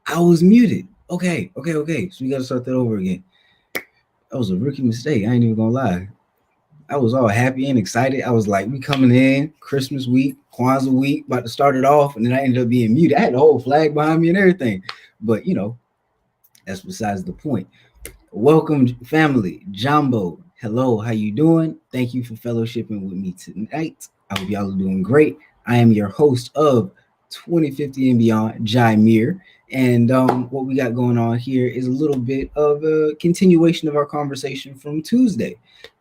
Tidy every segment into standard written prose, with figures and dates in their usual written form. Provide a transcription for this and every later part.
I was muted. Okay. So we got to start that over again. That was a rookie mistake. I ain't even gonna lie. I was all happy and excited. I was like, we coming in Christmas week, Kwanzaa week, about to start it off, and then I ended up being muted. I had the whole flag behind me and everything. But that's besides the point. Welcome, family. Jumbo. Hello, how you doing? Thank you for fellowshipping with me tonight. I hope y'all are doing great. I am your host of 2050 and Beyond, Jai Mir. And what we got going on here is a little bit of a continuation of our conversation from Tuesday.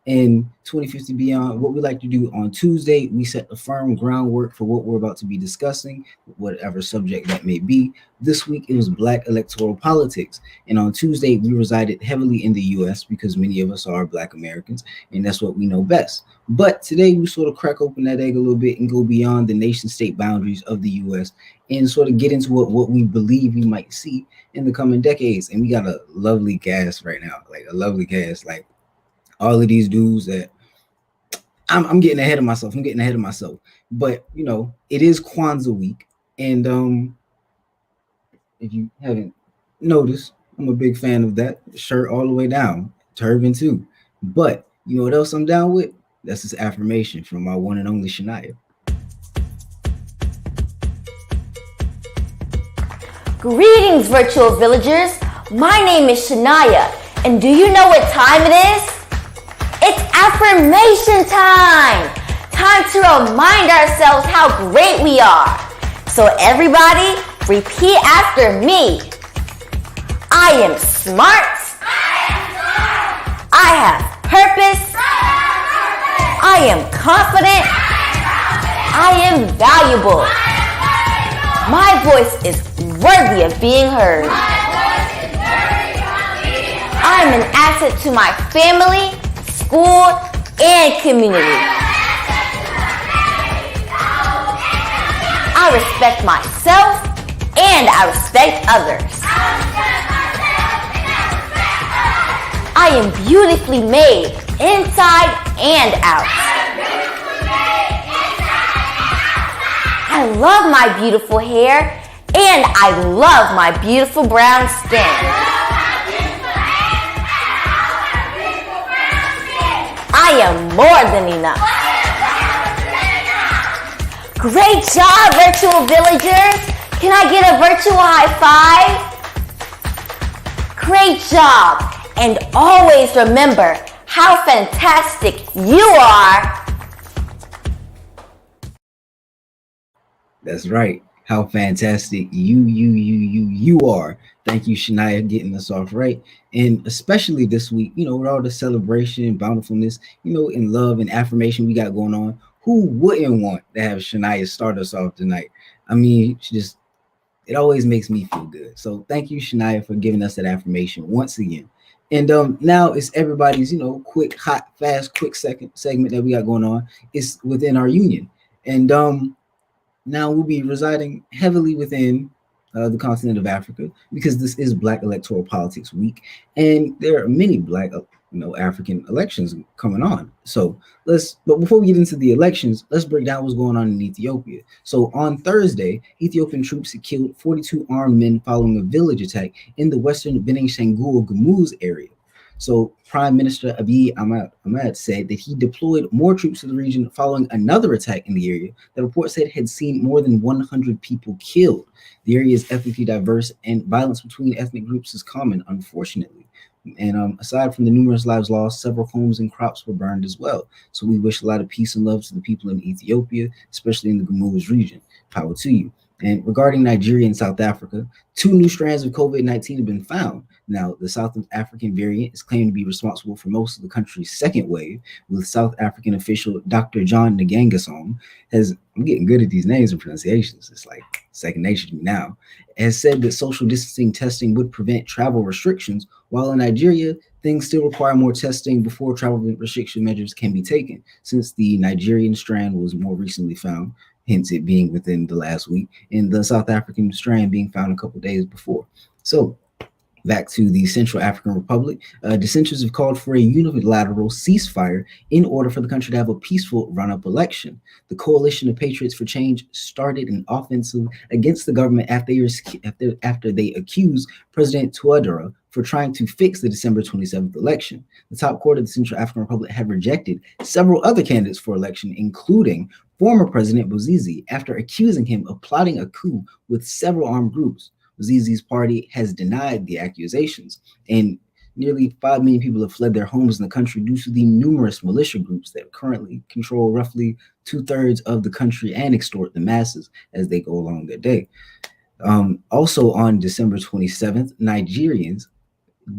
In 2050 Beyond, what we like to do on Tuesday, we set the firm groundwork for what we're about to be discussing, whatever subject that may be. This week, it was Black electoral politics. And on Tuesday, we resided heavily in the US because many of us are Black Americans, and that's what we know best. But today, we sort of crack open that egg a little bit and go beyond the nation state boundaries of the US and sort of get into what we believe we might see in the coming decades. And we got a lovely cast right now, like a lovely cast, like all of these dudes that I'm getting ahead of myself. But it is Kwanzaa week. And if you haven't noticed, I'm a big fan of that shirt all the way down, turban too. But you know what else I'm down with? That's this affirmation from my one and only Shania. Greetings, virtual villagers. My name is Shania, and do you know what time it is? It's affirmation time! Time to remind ourselves how great we are. So everybody, repeat after me. I am smart. I have purpose. I am confident. I am valuable. My voice is worthy of being heard. I am an asset to my family, school, and community. I respect myself and I respect others. I am beautifully made inside and out. I love my beautiful hair and I love my beautiful brown skin. I am more than enough. Great job, virtual villagers. Can I get a virtual high five? Great job. And always remember how fantastic you are. That's right. How fantastic you are. Thank you, Shania, getting us off right. And especially this week, with all the celebration, bountifulness, and love and affirmation we got going on. Who wouldn't want to have Shania start us off tonight? I mean, it always makes me feel good. So thank you, Shania, for giving us that affirmation once again. And now it's everybody's, quick, hot, fast, quick second segment that we got going on. It's within our union. And now we'll be residing heavily within the continent of Africa because this is Black Electoral Politics Week, and there are many Black, African elections coming on. But before we get into the elections, let's break down what's going on in Ethiopia. So on Thursday, Ethiopian troops had killed 42 armed men following a village attack in the western Benishangul Gumuz area. So Prime Minister Abiy Ahmed said that he deployed more troops to the region following another attack in the area. The report said had seen more than 100 people killed. The area is ethnically diverse and violence between ethnic groups is common, unfortunately. And aside from the numerous lives lost, several homes and crops were burned as well. So we wish a lot of peace and love to the people in Ethiopia, especially in the Gumuz region. Power to you. And regarding Nigeria and South Africa, 2 new strands of COVID-19 have been found. Now, the South African variant is claimed to be responsible for most of the country's second wave, with South African official Dr. John Ngangasong I'm getting good at these names and pronunciations. It's like second nature to me now, has said that social distancing testing would prevent travel restrictions, while in Nigeria, things still require more testing before travel restriction measures can be taken, since the Nigerian strand was more recently found, hence it being within the last week, and the South African strand being found a couple days before. So Back to the Central African Republic, dissenters have called for a unilateral ceasefire in order for the country to have a peaceful run up election. The Coalition of Patriots for Change started an offensive against the government after they accused President Touadera for trying to fix the December 27th election. The top court of the Central African Republic had rejected several other candidates for election, including former President Bozizi, after accusing him of plotting a coup with several armed groups. Zizi's party has denied the accusations, and nearly 5 million people have fled their homes in the country due to the numerous militia groups that currently control roughly 2/3 of the country and extort the masses as they go along their day. Also on December 27th, Nigerians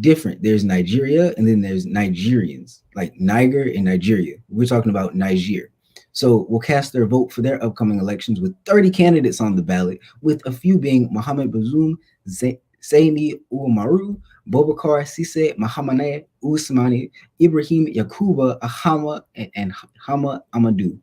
different. There's Nigeria and then there's Nigerians, like Niger and Nigeria. We're talking about Niger. So will cast their vote for their upcoming elections with 30 candidates on the ballot, with a few being Mohamed Bazoum, Zaini Umaru, Bobakar Sise, Mahamane Usmani, Ibrahim Yakuba Ahama, and Hama Amadou.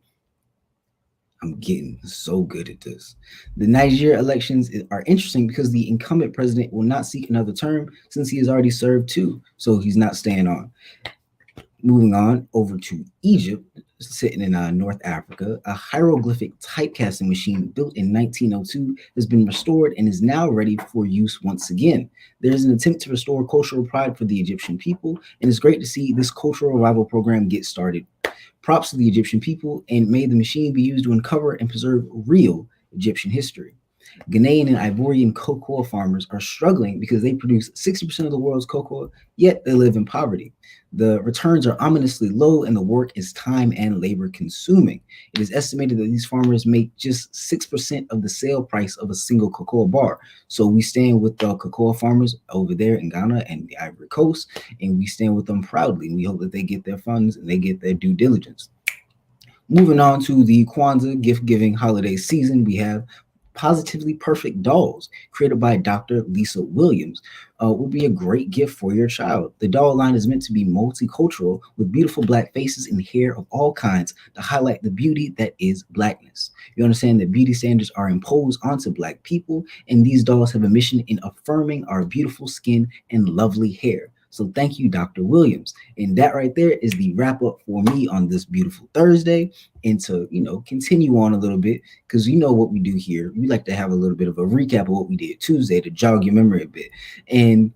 I'm getting so good at this. The Niger elections are interesting because the incumbent president will not seek another term since he has already served two, so he's not staying on. Moving on over to Egypt, sitting in North Africa, a hieroglyphic typecasting machine built in 1902 has been restored and is now ready for use once again. There is an attempt to restore cultural pride for the Egyptian people, and it's great to see this cultural revival program get started. Props to the Egyptian people, and may the machine be used to uncover and preserve real Egyptian history. Ghanaian and Ivorian cocoa farmers are struggling because they produce 60% of the world's cocoa, yet they live in poverty. The returns are ominously low and the work is time and labor consuming. It is estimated that these farmers make just 6% of the sale price of a single cocoa bar. So we stand with the cocoa farmers over there in Ghana and the Ivory Coast, and we stand with them proudly. We hope that they get their funds and they get their due diligence. Moving on to the Kwanzaa gift giving holiday season, we have Positively Perfect Dolls, created by Dr. Lisa Williams, will be a great gift for your child. The doll line is meant to be multicultural with beautiful black faces and hair of all kinds to highlight the beauty that is blackness. You understand that beauty standards are imposed onto black people, and these dolls have a mission in affirming our beautiful skin and lovely hair. So thank you, Dr. Williams. And that right there is the wrap up for me on this beautiful Thursday. And to, continue on a little bit, because you know what we do here. We like to have a little bit of a recap of what we did Tuesday to jog your memory a bit. And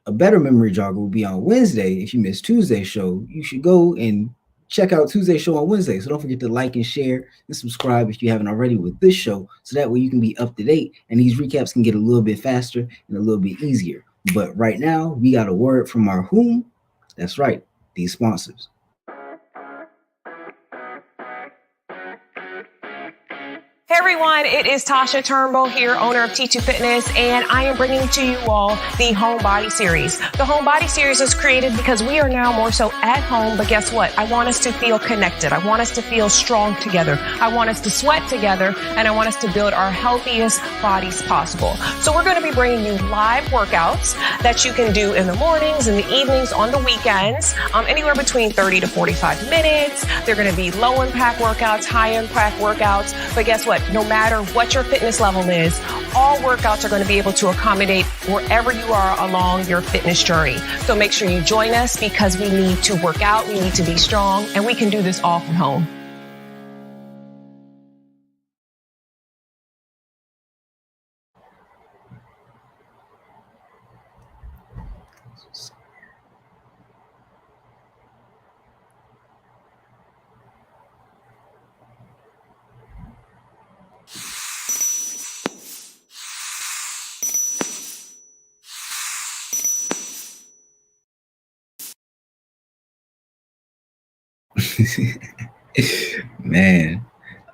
a better memory jogger will be on Wednesday. If you missed Tuesday's show, you should go and check out Tuesday's show on Wednesday. So don't forget to like and share and subscribe if you haven't already with this show. So that way you can be up to date and these recaps can get a little bit faster and a little bit easier. But right now, we got a word from our whom? That's right, these sponsors. Hey everyone, it is Tasha Turnbull here, owner of T2 Fitness, and I am bringing to you all the Homebody Series. The Homebody Series was created because we are now more so at home, but guess what? I want us to feel connected. I want us to feel strong together. I want us to sweat together, and I want us to build our healthiest bodies possible. So we're going to be bringing you live workouts that you can do in the mornings, in the evenings, on the weekends, anywhere between 30 to 45 minutes. They're going to be low impact workouts, high impact workouts, but guess what? No matter what your fitness level is, all workouts are going to be able to accommodate wherever you are along your fitness journey. So make sure you join us because we need to work out, we need to be strong, and we can do this all from home. Man,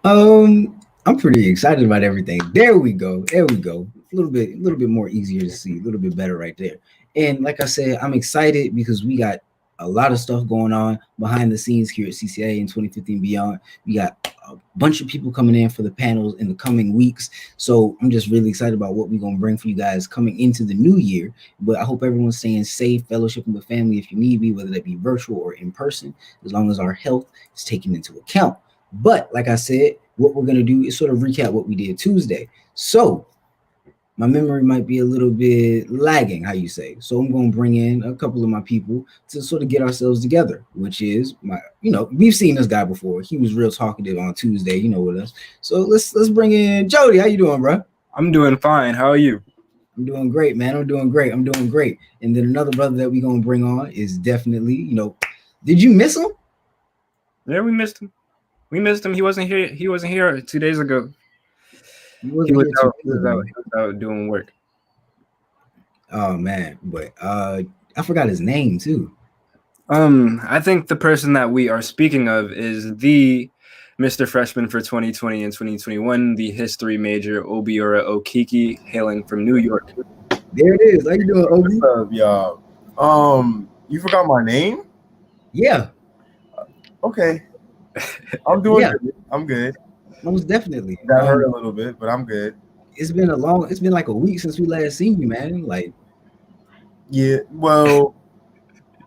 I'm pretty excited about everything. There we go. There we go. A little bit more easier to see, a little bit better right there. And like I said, I'm excited because we got a lot of stuff going on behind the scenes here at CCA in 2015 beyond. We got a bunch of people coming in for the panels in the coming weeks. So I'm just really excited about what we're going to bring for you guys coming into the new year. But I hope everyone's staying safe, fellowshipping with family if you need be, whether that be virtual or in person, as long as our health is taken into account. But like I said, what we're going to do is sort of recap what we did Tuesday. So my memory might be a little bit lagging, how you say. So I'm going to bring in a couple of my people to sort of get ourselves together, which is we've seen this guy before. He was real talkative on Tuesday, with us. So let's bring in Jody. How you doing, bro? I'm doing fine. How are you? I'm doing great, man. I'm doing great. And then another brother that we're going to bring on is definitely, did you miss him? Yeah, we missed him. He wasn't here. He wasn't here 2 days ago. He was out doing work. Oh man, but I forgot his name too. I think the person that we are speaking of is the Mr. Freshman for 2020 and 2021, the history major Obiora Okiki, hailing from New York. There it is. How you doing, Obi? What's up, y'all? You forgot my name? Yeah. Okay. I'm doing good. I'm good. Most definitely. That hurt a little bit, but I'm good. It's been like a week since we last seen you, man. Like, yeah, well,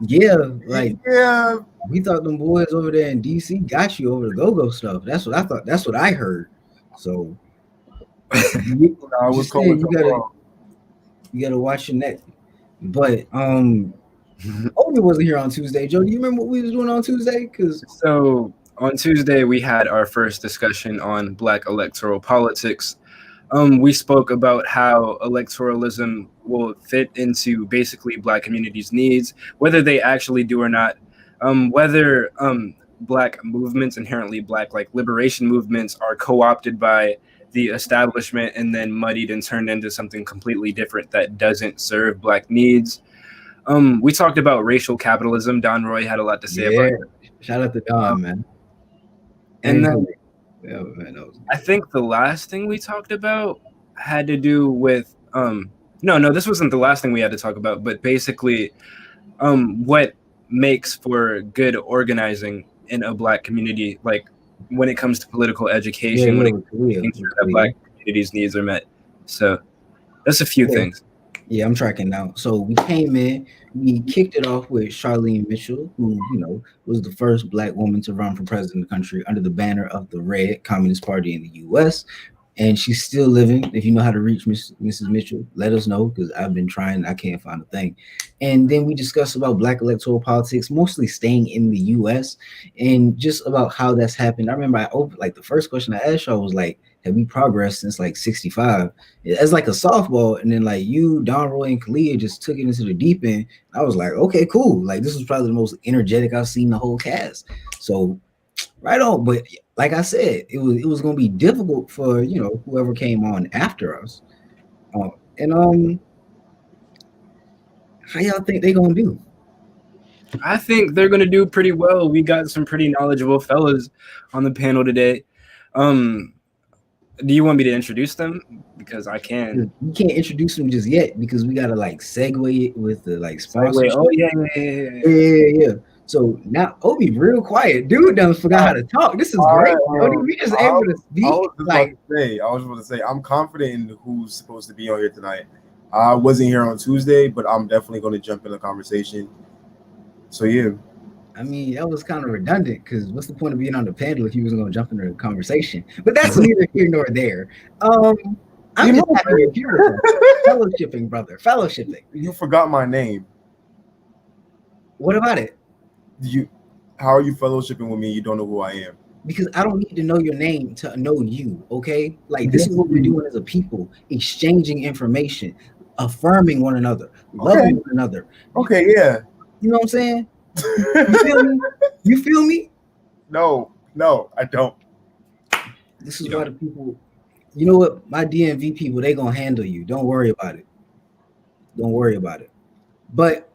yeah, like, yeah. We thought them boys over there in DC got you over the go-go stuff. That's what I thought. That's what I heard. So, you gotta watch your neck. But Obi wasn't here on Tuesday. Joe, do you remember what we was doing on Tuesday? So on Tuesday we had our first discussion on Black electoral politics. We spoke about how electoralism will fit into basically Black communities' needs, whether they actually do or not. Whether Black movements, inherently Black, like liberation movements, are co-opted by the establishment and then muddied and turned into something completely different that doesn't serve Black needs. We talked about racial capitalism. Don Roy had a lot to say about it. Shout out to Don, man. And then I think the last thing we talked about had to do with no, this wasn't the last thing we had to talk about, but basically what makes for good organizing in a Black community, like when it comes to political education, when it comes to making sure that Black communities' needs are met. So that's a few things. Yeah, I'm tracking now. So we came in, we kicked it off with Charlene Mitchell, who, was the first Black woman to run for president of the country under the banner of the Red Communist Party in the U.S. And she's still living. If you know how to reach Mrs. Mitchell, let us know, because I've been trying. I can't find a thing. And then we discussed about Black electoral politics, mostly staying in the U.S. and just about how that's happened. I remember the first question I asked y'all was like, have we progressed since like 65? As like a softball. And then like you, Don Roy, and Kalia just took it into the deep end. I was like, okay, cool. Like this was probably the most energetic I've seen the whole cast. So right on. But like I said, it was going to be difficult for, whoever came on after us. How y'all think they're going to do? I think they're going to do pretty well. We got some pretty knowledgeable fellas on the panel today. Do you want me to introduce them? Because I can. You can't introduce them just yet because we got to like segue it with the like sponsorship. Oh, yeah. So now Obi real quiet. Dude done forgot how to talk. This is great. We just able to speak. I was about to say, I'm confident in who's supposed to be on here tonight. I wasn't here on Tuesday, but I'm definitely going to jump in the conversation. So yeah. I mean, that was kind of redundant because what's the point of being on the panel if you wasn't going to jump into the conversation? But that's neither here nor there. I'm just happy you're here. Fellowshipping, brother. Fellowshipping. You forgot my name. What about it? How are you fellowshipping with me? You don't know who I am. Because I don't need to know your name to know you, okay? Like, this is what we're doing as a people, exchanging information, affirming one another, loving one another. Okay, yeah. You know what I'm saying? You feel me? You feel me? No, I don't. This is why the people, you know what? My DMV people, they gonna handle you. Don't worry about it. But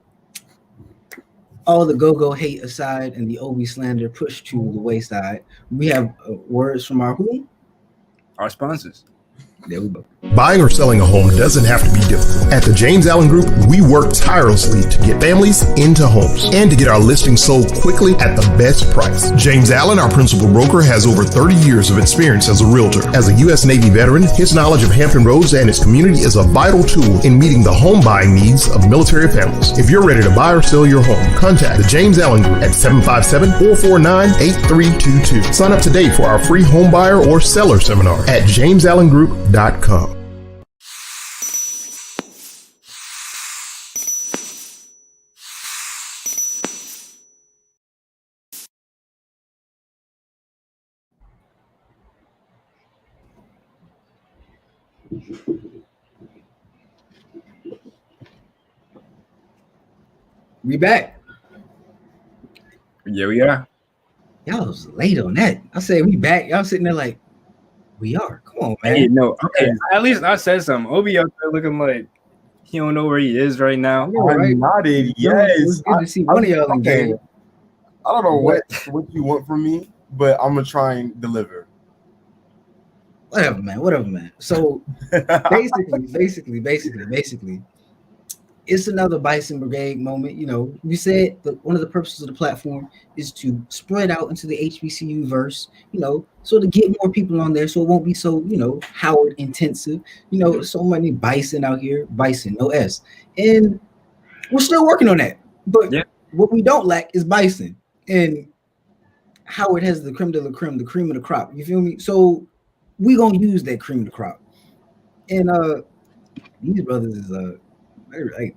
all the go-go hate aside and the Obi slander pushed to the wayside, we have words from our who? Our sponsors. There we go. Buying or selling a home doesn't have to be difficult. At the James Allen Group, we work tirelessly to get families into homes and to get our listings sold quickly at the best price. James Allen, our principal broker, has over 30 years of experience as a realtor. As a U.S. Navy veteran, his knowledge of Hampton Roads and its community is a vital tool in meeting the home buying needs of military families. If you're ready to buy or sell your home, contact the James Allen Group at 757-449-8322. Sign up today for our free home buyer or seller seminar at jamesallengroup.com. We back. Yeah, we are. Y'all was late on that. I said we back. Y'all sitting there like, we are. Come on, man. Hey, no, okay. At least I said something. Obi out there looking like he don't know where he is right now. I know, right? I nodded. Yo, it was Yes. good to see one of y'all engaged. I don't know But- what you want from me, but I'm gonna try and deliver. Whatever, man. So basically, it's another Bison Brigade moment. You know, we said that one of the purposes of the platform is to spread out into the HBCU verse, you know, so to get more people on there so it won't be so, you know, Howard intensive. You know, so many Bison out here, Bison, no S. And we're still working on that. But Yeah. what we don't lack is Bison. And Howard has the creme de la creme, the cream of the crop. You feel me? So we gonna use that cream of the crop. And these brothers is they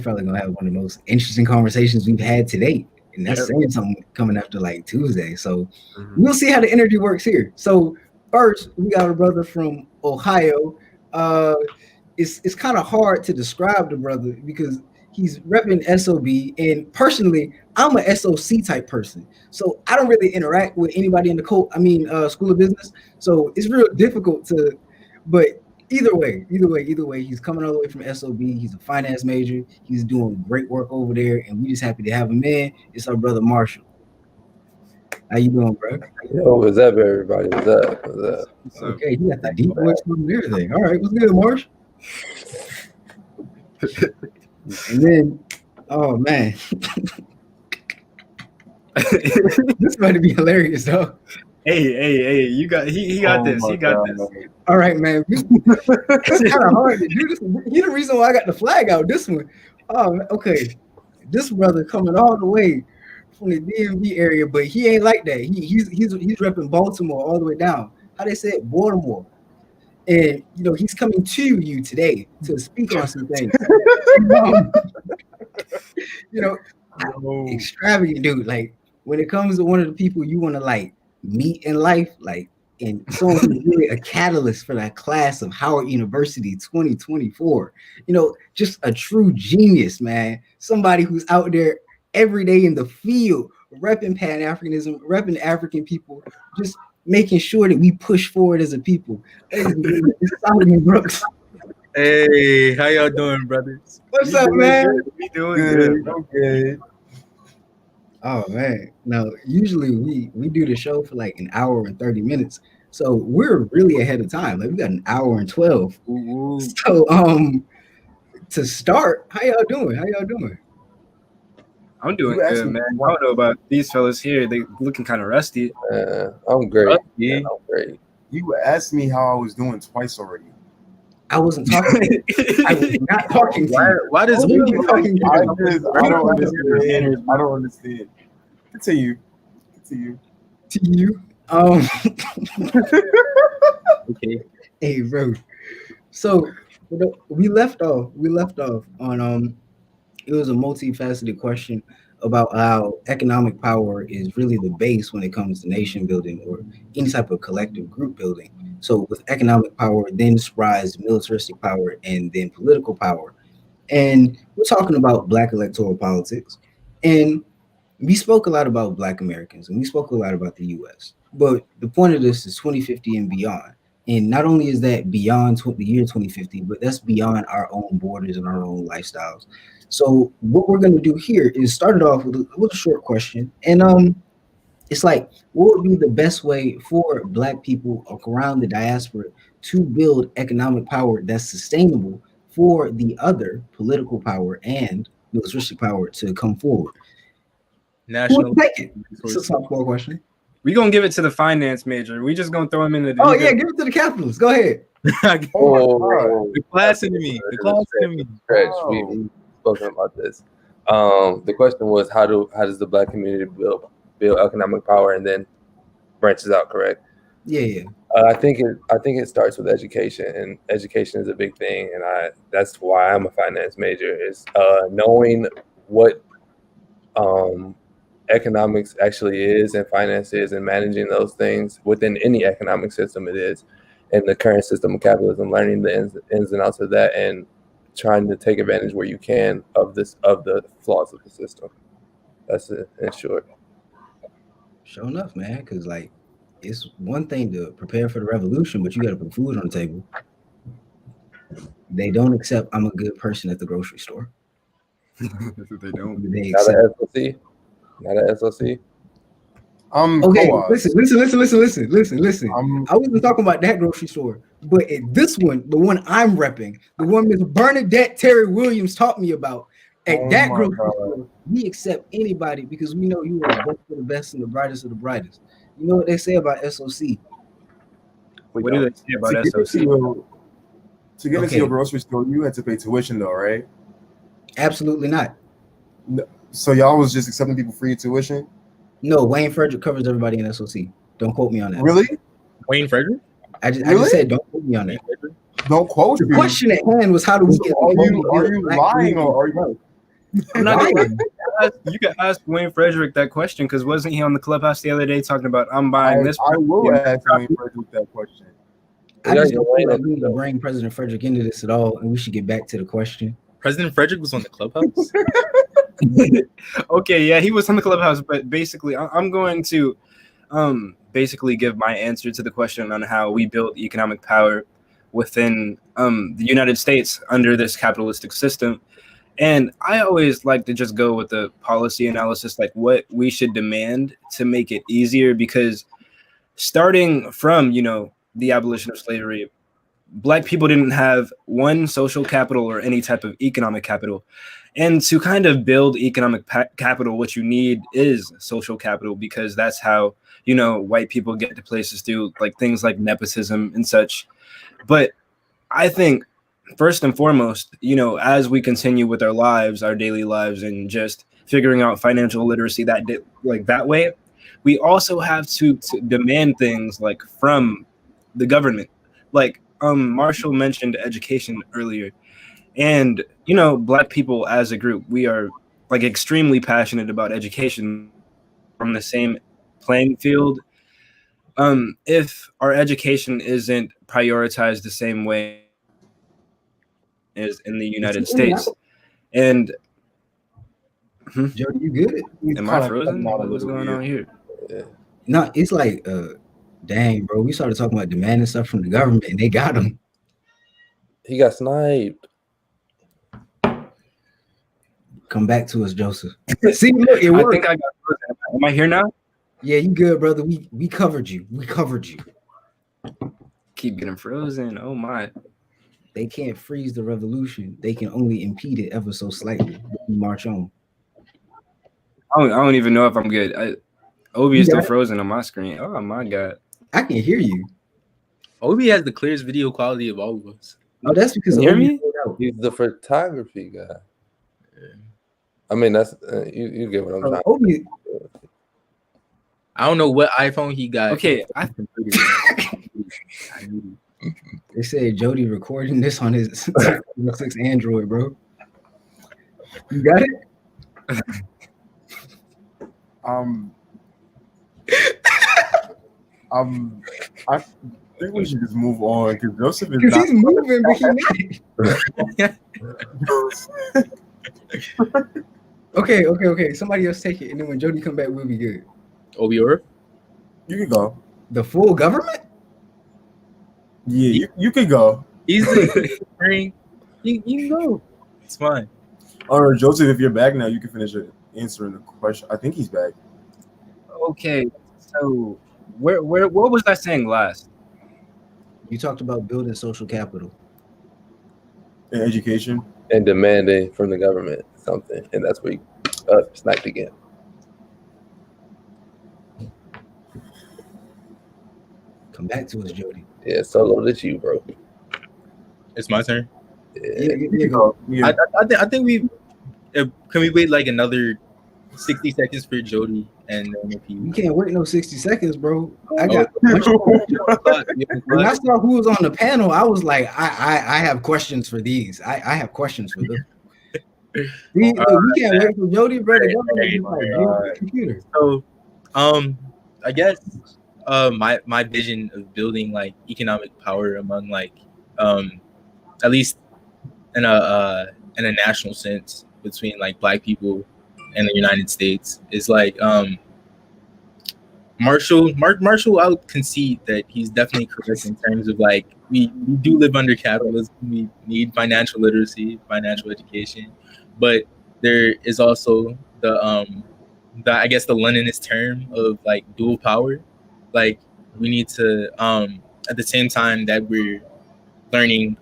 probably gonna have one of the most interesting conversations we've had to date. And that's saying something coming after like Tuesday. So we'll see how the energy works here. So first we got a brother from Ohio. It's kind of hard to describe the brother because he's repping SOB, and personally, I'm a SOC type person, so I don't really interact with anybody in the School of Business. So it's real difficult to, but either way, he's coming all the way from SOB. He's a finance major. He's doing great work over there, and we just happy to have him in. It's our brother Marshall. How you doing, bro? Yo, what's up, everybody? What's up? Okay, you got the deep voice and everything. All right, what's good, Marsh? And then, oh man, this might be hilarious, though. Hey, you got he got this. He got this. All right, man. It's kind of hard to do this. He's the reason why I got the flag out. This one. Oh, okay. This brother coming all the way from the DMV area, but he ain't like that. He's repping Baltimore all the way down. How they say it, Baltimore. And you know he's coming to you today to speak on some things. You know, extravagant dude. Like when it comes to one of the people you want to like meet in life, like, and someone who's really a catalyst for that class of Howard University 2024. You know, just a true genius, man. Somebody who's out there every day in the field, repping Pan-Africanism, repping African people, just making sure that we push forward as a people. It's Solomon Brooks. Hey, how y'all doing, brothers? What's up, man? We doing good. Okay. Oh man. Now usually we do the show for like an hour and 30 minutes. So we're really ahead of time. Like we got an hour and 12. Ooh. So to start, how y'all doing? I'm doing good, man. I don't know about these fellas here. They looking kind of rusty. I'm great. Yeah. I'm great. You asked me how I was doing twice already. I wasn't talking. I was not talking to you. Why does I wasn't talking to I you. don't understand. Continue. To you. Okay. Hey, bro. So we left off on it was a multifaceted question about how economic power is really the base when it comes to nation building or any type of collective group building. So with economic power, then rise militaristic power and then political power. And we're talking about Black electoral politics. And we spoke a lot about Black Americans and we spoke a lot about the US. But the point of this is 2050 and beyond. And not only is that beyond the year 2050, but that's beyond our own borders and our own lifestyles. So what we're going to do here is start it off with a short question. And it's like, what would be the best way for Black people around the diaspora to build economic power that's sustainable for the other political power and militaristic power to come forward? National. Who would take it? It's a softball question. We gonna give it to the finance major. We just gonna throw him in the. Oh yeah, give it to the capitalists. Go ahead. The class enemy. Stretch. We've spoken about this. The question was how does the Black community build economic power and then branches out, correct? Yeah. I think it starts with education, and education is a big thing, and that's why I'm a finance major, is knowing what economics actually is and finance is, and managing those things within any economic system it is. in the current system of capitalism, learning the ins and outs of that, and trying to take advantage where you can of the flaws of the system. That's it in short. Sure enough, man, because like it's one thing to prepare for the revolution, but you got to put food on the table. They don't accept I'm a good person at the grocery store. They don't. They Not accept. an SOC. Not an SOC. Okay, co-op. listen. I wasn't talking about that grocery store, but at this one, the one I'm repping, the one Miss Bernadette Terry Williams taught me about, at that grocery store, we accept anybody because we know you are the best of the best and the brightest of the brightest. You know what they say about SOC? What do they say about SOC? To get into your grocery store, you had to pay tuition, though, right? Absolutely not. No, so y'all was just accepting people free tuition? No, Wayne Frederick covers everybody in SOC. Don't quote me on that. Really? Wayne Frederick? I just said don't quote me on that. Don't quote the question at hand was how do we get? Are you lying or are you? I'm not lying. You can ask Wayne Frederick that question because wasn't he on the clubhouse the other day talking about I'm buying this? I will ask Wayne Frederick that question. I just don't feel like we need to bring President Frederick into this at all, and we should get back to the question. President Frederick was on the clubhouse. Okay, yeah, he was on the clubhouse, but basically, I'm going to basically give my answer to the question on how we build economic power within the United States under this capitalistic system. And I always like to just go with the policy analysis, like what we should demand to make it easier, because starting from, the abolition of slavery, Black people didn't have one social capital or any type of economic capital. And to kind of build economic capital, what you need is social capital, because that's how, white people get to places through like things like nepotism and such. But I think first and foremost, as we continue with our lives, our daily lives, and just figuring out financial literacy that way, we also have to demand things like from the government. Like Marshall mentioned education earlier. And, Black people as a group, we are like extremely passionate about education from the same playing field. If our education isn't prioritized the same way as in the United States, and Jody, you good? Am I frozen? What's going on here? No, it's like, dang, bro, we started talking about demanding stuff from the government, and they got him. He got sniped. Come back to us, Joseph. See, look, it worked. I think I got frozen. Am I here now? Yeah, you good, brother. We covered you. Keep getting frozen. Oh my. They can't freeze the revolution. They can only impede it ever so slightly. March on. I don't even know if I'm good. Obi is still frozen on my screen. Oh my god. I can hear you. Obi has the clearest video quality of all of us. Oh, that's because you hear me? He's the photography guy. Yeah. I mean, that's you get what I'm trying. Obi. I don't know what iPhone he got. Okay, They said Jody recording this on his 6 Android, bro. You got it? I think we should just move on because Joseph is he's moving, but he's not. Okay. Somebody else take it, and then when Jody come back, we'll be good. Obi or you can go. The full government? Yeah, you can go. Easily. You can go. It's fine. All right, Joseph, if you're back now, you can finish answering the question. I think he's back. Okay, so where what was I saying last? You talked about building social capital and education and demanding from the government something, and that's where you sniped again. Come back to us, Jody. Yeah, solo, this you, bro. It's my turn. Yeah, you go. Yeah. I think we can we wait like another 60 seconds for Jody, and then if you can't wait no 60 seconds, bro. I got. When I saw who was on the panel, I was like, I have questions for these. I have questions for them. We can't wait for Jody, bro. To go computer. So, I guess my vision of building like economic power among like at least in a national sense between like black people and the United States is like Marshall, I would concede that he's definitely correct in terms of like we do live under capitalism. We need financial literacy, financial education, but there is also the I guess the Leninist term of like dual power. Like we need to at the same time that we're learning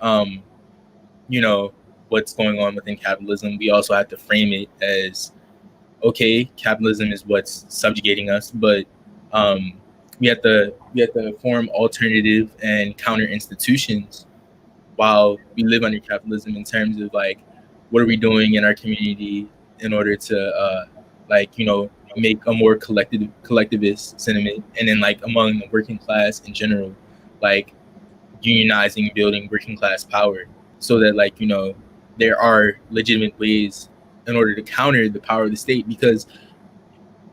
you know what's going on within capitalism, we also have to frame it as okay, capitalism is what's subjugating us, but um, we have to form alternative and counter institutions while we live under capitalism in terms of like what are we doing in our community in order to like make a more collectivist sentiment, and then like among the working class in general, like unionizing, building working class power, so that like there are legitimate ways in order to counter the power of the state, because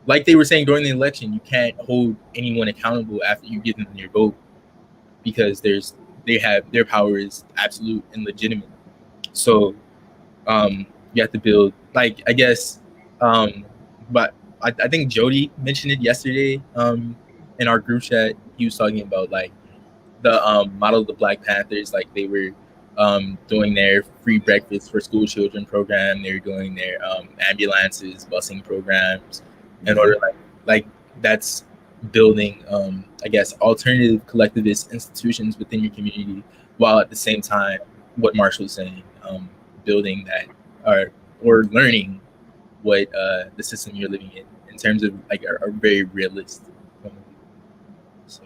like they were saying during the election, you can't hold anyone accountable after you give them your vote, because their power is absolute and legitimate. So you have to build like I guess but I think Jody mentioned it yesterday in our group chat. He was talking about like the model of the Black Panthers, like they were doing their free breakfast for school children program. They were doing their ambulances, busing programs in order like that's building I guess alternative collectivist institutions within your community, while at the same time what Marshall's saying, building that or learning what the system you're living in terms of like a very realist point of view. So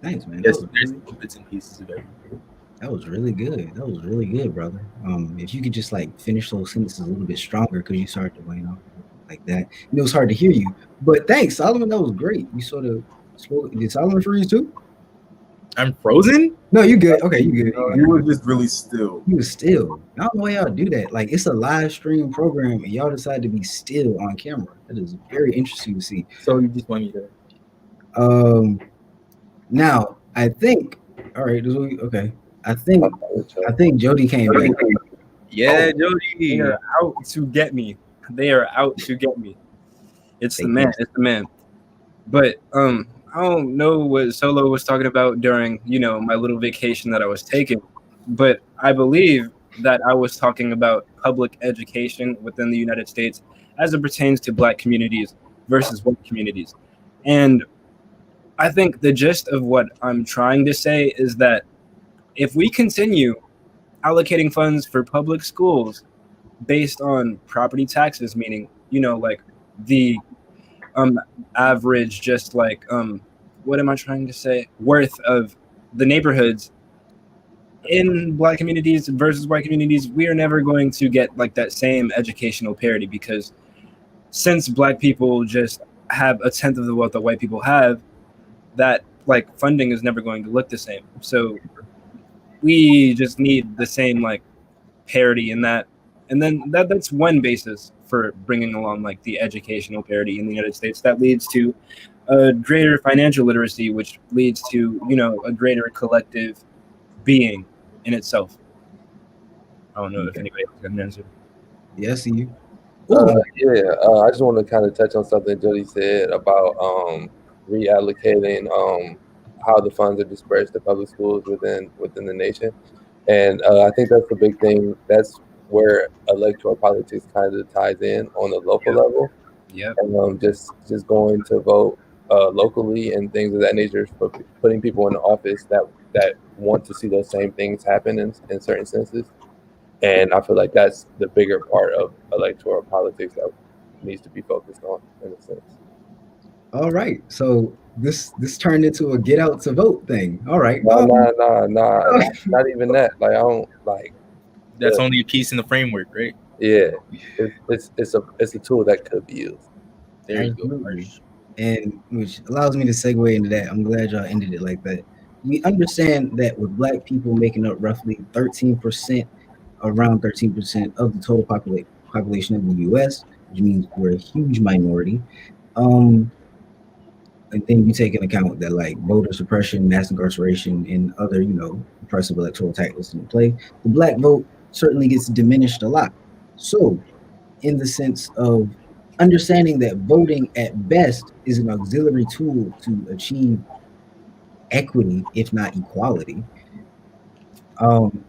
Thanks, man. yes, there's bits and pieces of everything. That was really good. That was really good, brother. If you could just like finish those sentences a little bit stronger, because you started to like that. And it was hard to hear you. But thanks, Solomon. That was great. You sort of spoke. Did Solomon freeze too? I'm frozen? No, you good. Okay, you good. You were just really still. He was still. I don't know why y'all do that. Like it's a live stream program, and y'all decide to be still on camera. That is very interesting to see. So you just want me to? Now I think. All right. Okay. I think Jody came back. Yeah, Jody. They are out to get me. They are out to get me. It's the man. It's the man. But I don't know what Solo was talking about during, my little vacation that I was taking, but I believe that I was talking about public education within the United States as it pertains to Black communities versus white communities. And I think the gist of what I'm trying to say is that if we continue allocating funds for public schools based on property taxes, meaning, like the average, just like what am I trying to say, worth of the neighborhoods in Black communities versus white communities, we are never going to get like that same educational parity, because since Black people just have a tenth of the wealth that white people have, that like funding is never going to look the same. So we just need the same like parity in that, and then that's one basis for bringing along like the educational parity in the United States. That leads to a greater financial literacy, which leads to a greater collective being in itself. I don't know if anybody else got an answer. Yeah, I see you. I just want to kind of touch on something Jody said about reallocating how the funds are dispersed to public schools within the nation, and I think that's the big thing. That's where electoral politics kind of ties in on the local level. Yeah, and just going to vote locally and things of that nature, for putting people in office that want to see those same things happen in certain senses. And I feel like that's the bigger part of electoral politics that needs to be focused on, in a sense. All right. So this turned into a get out to vote thing. All right. Nah, not even that. Like I don't like. That's only a piece in the framework, right? Yeah, it's a tool that could be used. There you Absolutely. go. And which allows me to segue into that. I'm glad y'all ended it like that. We understand that with Black people making up roughly 13%, around 13% of the total population of the U.S., which means we're a huge minority. and then you take into account that like voter suppression, mass incarceration, and other oppressive electoral tactics in play, the black vote certainly gets diminished a lot. So, in the sense of understanding that voting at best is an auxiliary tool to achieve equity, if not equality,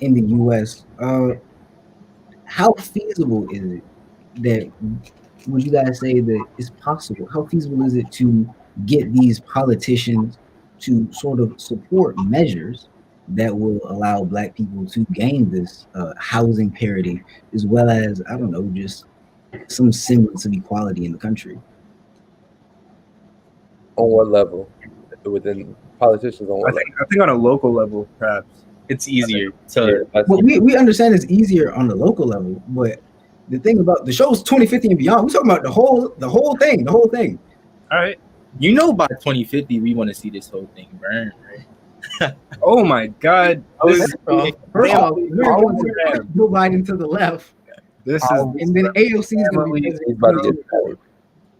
in the U.S., how feasible is it that would you guys say that it's possible? How feasible is it to get these politicians to sort of support measures that will allow Black people to gain this housing parity, as well as, I don't know, just some semblance of equality in the country? On what level? Within politicians, on what level? I think on a local level, perhaps. It's easier to. Well, we understand it's easier on the local level, but the thing about the show's 2050 and beyond, we're talking about the whole thing. All right. By 2050, we want to see this whole thing burn, right? Oh my God! First off, we're going to Joe Biden to the left. This is, and then AOC is going to be.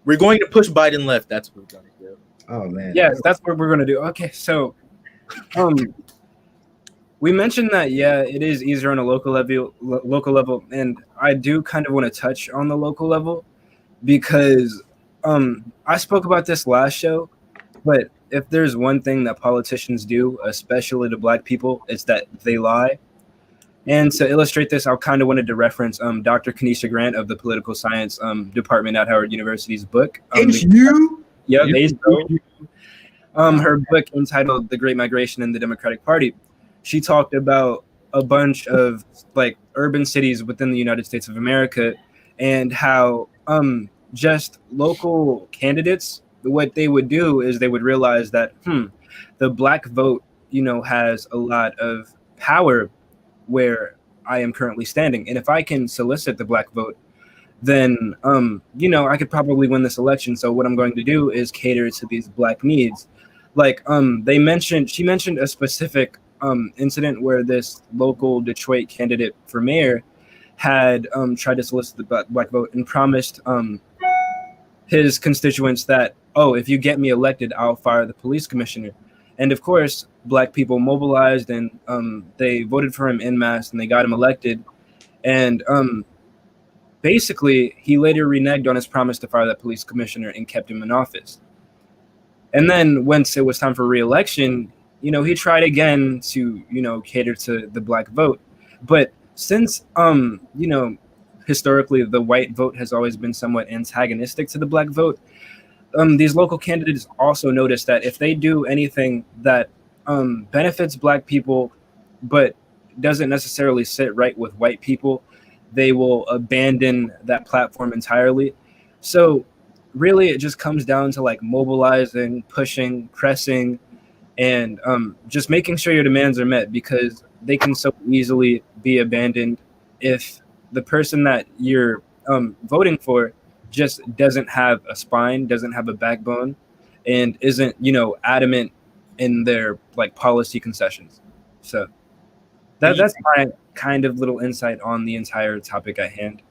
We're going to push Biden left. That's what we're going to do. Oh man. Yes, that's what we're going to do. Okay, so, we mentioned that it is easier on a local level, and I do kind of want to touch on the local level because I spoke about this last show, but if there's one thing that politicians do, especially to Black people, it's that they lie. And to illustrate this, I kind of wanted to reference Dr. Kanisha Grant of the Political Science Department at Howard University's book. HU? Yep, HU. Her book entitled The Great Migration in the Democratic Party. She talked about a bunch of like urban cities within the United States of America and how just local candidates, what they would do is they would realize that the Black vote, has a lot of power where I am currently standing. And if I can solicit the Black vote, then I could probably win this election. So what I'm going to do is cater to these Black needs. Like she mentioned a specific incident where this local Detroit candidate for mayor had tried to solicit the Black vote and promised his constituents that, if you get me elected, I'll fire the police commissioner. And of course, Black people mobilized and they voted for him en masse and they got him elected. And basically, he later reneged on his promise to fire that police commissioner and kept him in office. And then once it was time for re-election, he tried again to, cater to the Black vote. But since, historically, the white vote has always been somewhat antagonistic to the Black vote, these local candidates also noticed that if they do anything that benefits Black people, but doesn't necessarily sit right with white people, they will abandon that platform entirely. So really, it just comes down to like mobilizing, pushing, pressing, and just making sure your demands are met, because they can so easily be abandoned if the person that you're voting for just doesn't have a spine, doesn't have a backbone, and isn't, adamant in their like policy concessions. So that's my kind of little insight on the entire topic at hand.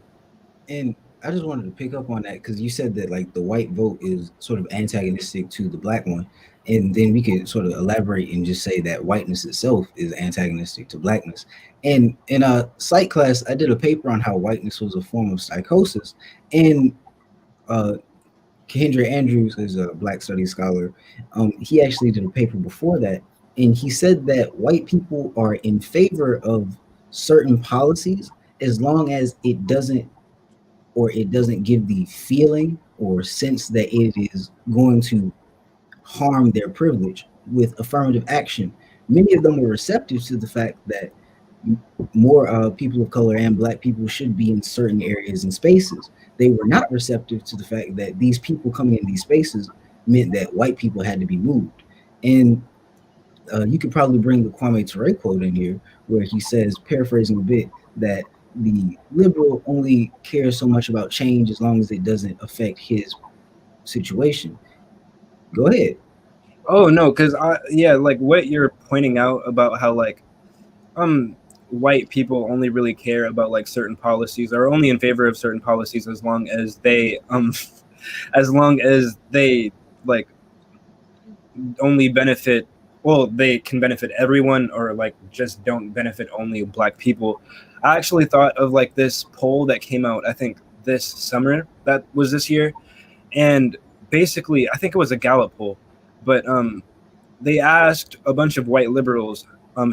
And I just wanted to pick up on that because you said that like the white vote is sort of antagonistic to the Black one. And then we could sort of elaborate and just say that whiteness itself is antagonistic to Blackness. And in a psych class, I did a paper on how whiteness was a form of psychosis. And Kendra Andrews is a Black studies scholar. He actually did a paper before that. And he said that white people are in favor of certain policies as long as it doesn't give the feeling or sense that it is going to harm their privilege with affirmative action. Many of them were receptive to the fact that more people of color and Black people should be in certain areas and spaces. They were not receptive to the fact that these people coming in these spaces meant that white people had to be moved. And you could probably bring the Kwame Ture quote in here, where he says, paraphrasing a bit, that the liberal only cares so much about change as long as it doesn't affect his situation. Go ahead. Oh no, because like what you're pointing out about how like white people only really care about like certain policies, or only in favor of certain policies as long as they like only benefit, well, they can benefit everyone, or like just don't benefit only black people. I actually thought of like this poll that came out, I think this summer, that was this year, and basically I think it was a Gallup poll, but they asked a bunch of white liberals,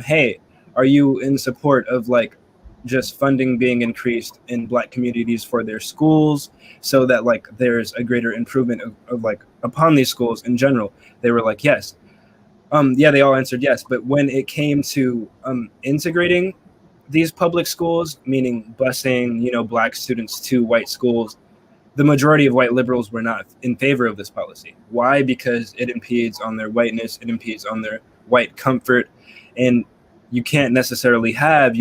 hey, are you in support of like just funding being increased in black communities for their schools, so that like there's a greater improvement of like upon these schools in general? They were like, yes. Yeah, they all answered yes. But when it came to integrating these public schools, meaning busing, black students to white schools, the majority of white liberals were not in favor of this policy. Why? Because it impedes on their whiteness, it impedes on their white comfort, and you can't necessarily have,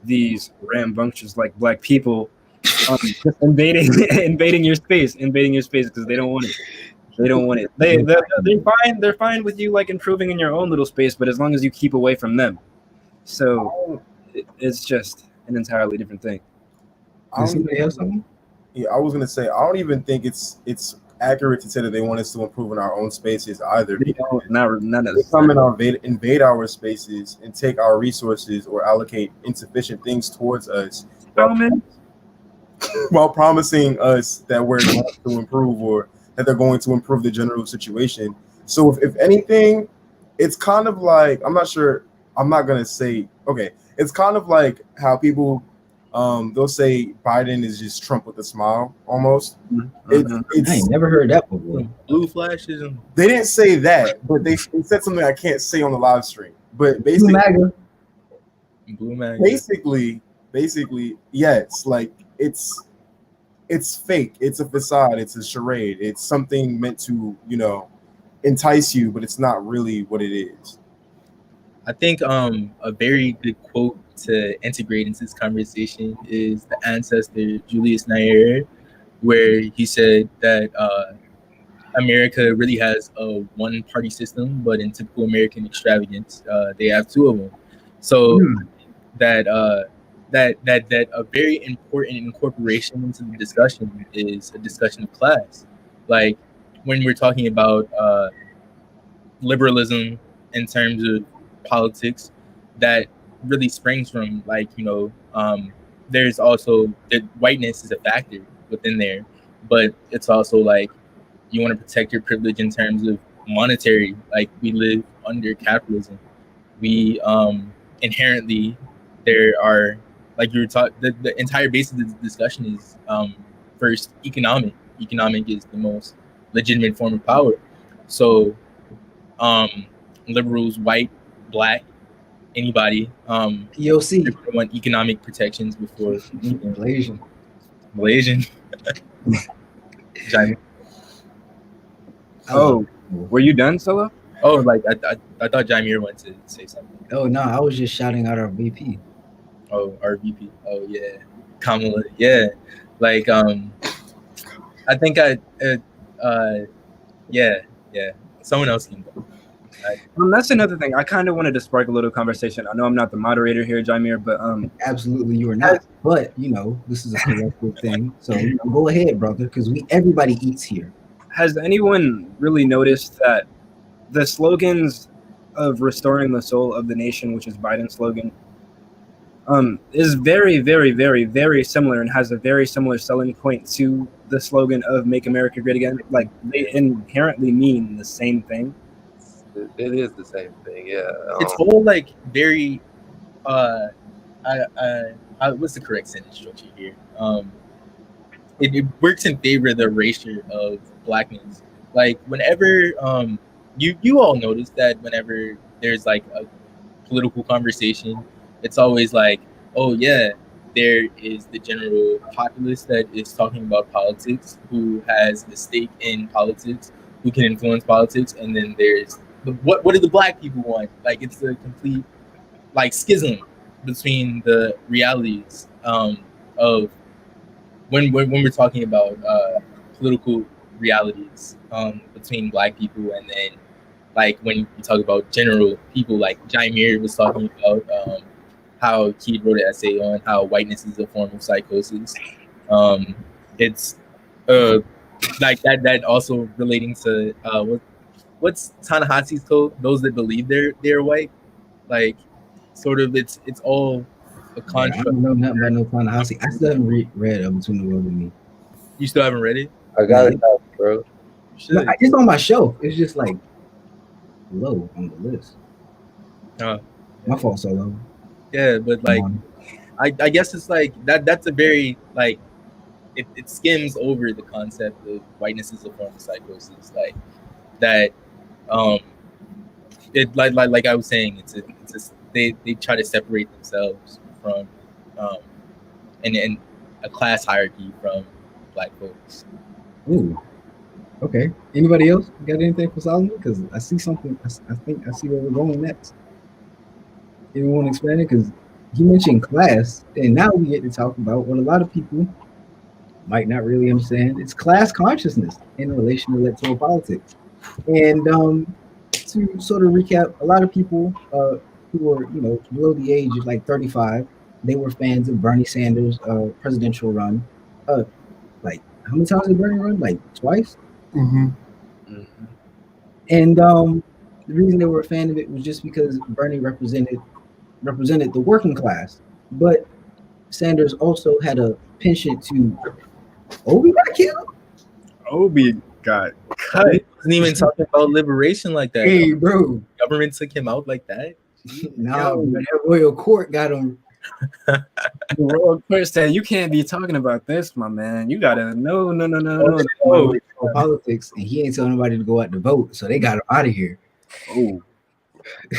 these rambunctious like black people just invading your space because they don't want it. They don't want it. They're fine with you like improving in your own little space, but as long as you keep away from them. So it's just an entirely different thing. Does somebody have something? Yeah, I was gonna say I don't even think it's accurate to say that they want us to improve in our own spaces either. Not They come and invade our spaces and take our resources or allocate insufficient things towards us while promising us that we're going to improve, or that they're going to improve the general situation. So if anything, it's kind of like, I'm not sure, I'm not gonna say, okay, it's kind of like how people they'll say Biden is just Trump with a smile almost. I ain't never heard that before. Blue flashes. They didn't say that, but they said something I can't say on the live stream. But basically, Blue MAGA. Basically, yes, like it's fake. It's a facade. It's a charade. It's something meant to, entice you, but it's not really what it is. I think a very good quote to integrate into this conversation is the ancestor Julius Nyerere, where he said that America really has a one-party system, but in typical American extravagance, they have two of them. So that a very important incorporation into the discussion is a discussion of class. Like when we're talking about liberalism in terms of politics, that really springs from there's also that whiteness is a factor within there, but it's also like you want to protect your privilege in terms of monetary. Like we live under capitalism. We inherently, there are, like you were talking, the entire basis of the discussion is first economic. Economic is the most legitimate form of power. So liberals, white, black, anybody, POC want economic protections before Malaysian. Oh, were you done, Solo? Oh, like I thought Jameer wanted to say something. Oh no, I was just shouting out our VP. Oh, our VP. Oh yeah, Kamala. Yeah, like I think yeah. Someone else can go. That's another thing. I kind of wanted to spark a little conversation. I know I'm not the moderator here, Jameer, but absolutely you are not. But this is a collective thing. So go ahead, brother, because everybody eats here. Has anyone really noticed that the slogans of restoring the soul of the nation, which is Biden's slogan, is very, very, very, very similar and has a very similar selling point to the slogan of Make America Great Again? Like they inherently mean the same thing. It is the same thing, yeah. It's all like very what's the correct sentence structure here? It works in favor of the erasure of blackness. Like whenever you all notice that whenever there's like a political conversation, it's always like, oh yeah, there is the general populace that is talking about politics, who has a stake in politics, who can influence politics, and then there's what do the black people want? Like it's a complete like schism between the realities of when we're talking about political realities between black people, and then like when you talk about general people, like Jameer was talking about how he wrote an essay on how whiteness is a form of psychosis. It's like that also relating to what's Ta-Nehisi's code? Those that believe they're white, like sort of it's all a Yeah, I construct. don't know nothing about no Ta-Nehisi. I still haven't read Between the World and Me. You still haven't read it? I got it, bro. You No, should. it's on my shelf. It's just like low on the list. My fault, Solo. Yeah, but like I guess it's like that's a very like it skims over the concept of whiteness as a form of psychosis, like that. It like I was saying, it's they try to separate themselves from and a class hierarchy from black folks. Ooh. Okay. Anybody else got anything for Solomon? Because I see something. I think I see where we're going next. Anyone want to expand it? Because he mentioned class, and now we get to talk about what a lot of people might not really understand. It's class consciousness in relation to electoral politics. And to sort of recap, a lot of people who were, below the age of like 35, they were fans of Bernie Sanders' presidential run. Like, how many times did Bernie run? Like twice? Mm-hmm. Mhm. And the reason they were a fan of it was just because Bernie represented the working class. But Sanders also had a penchant to, we got killed. Obi got cut. He wasn't even talking about liberation like that. Hey, bro. Government took him out like that. No, but that royal court got him. The royal court said, "You can't be talking about this, my man. You gotta no." Politics, and he ain't telling nobody to go out to vote, so they got him out of here. Oh, I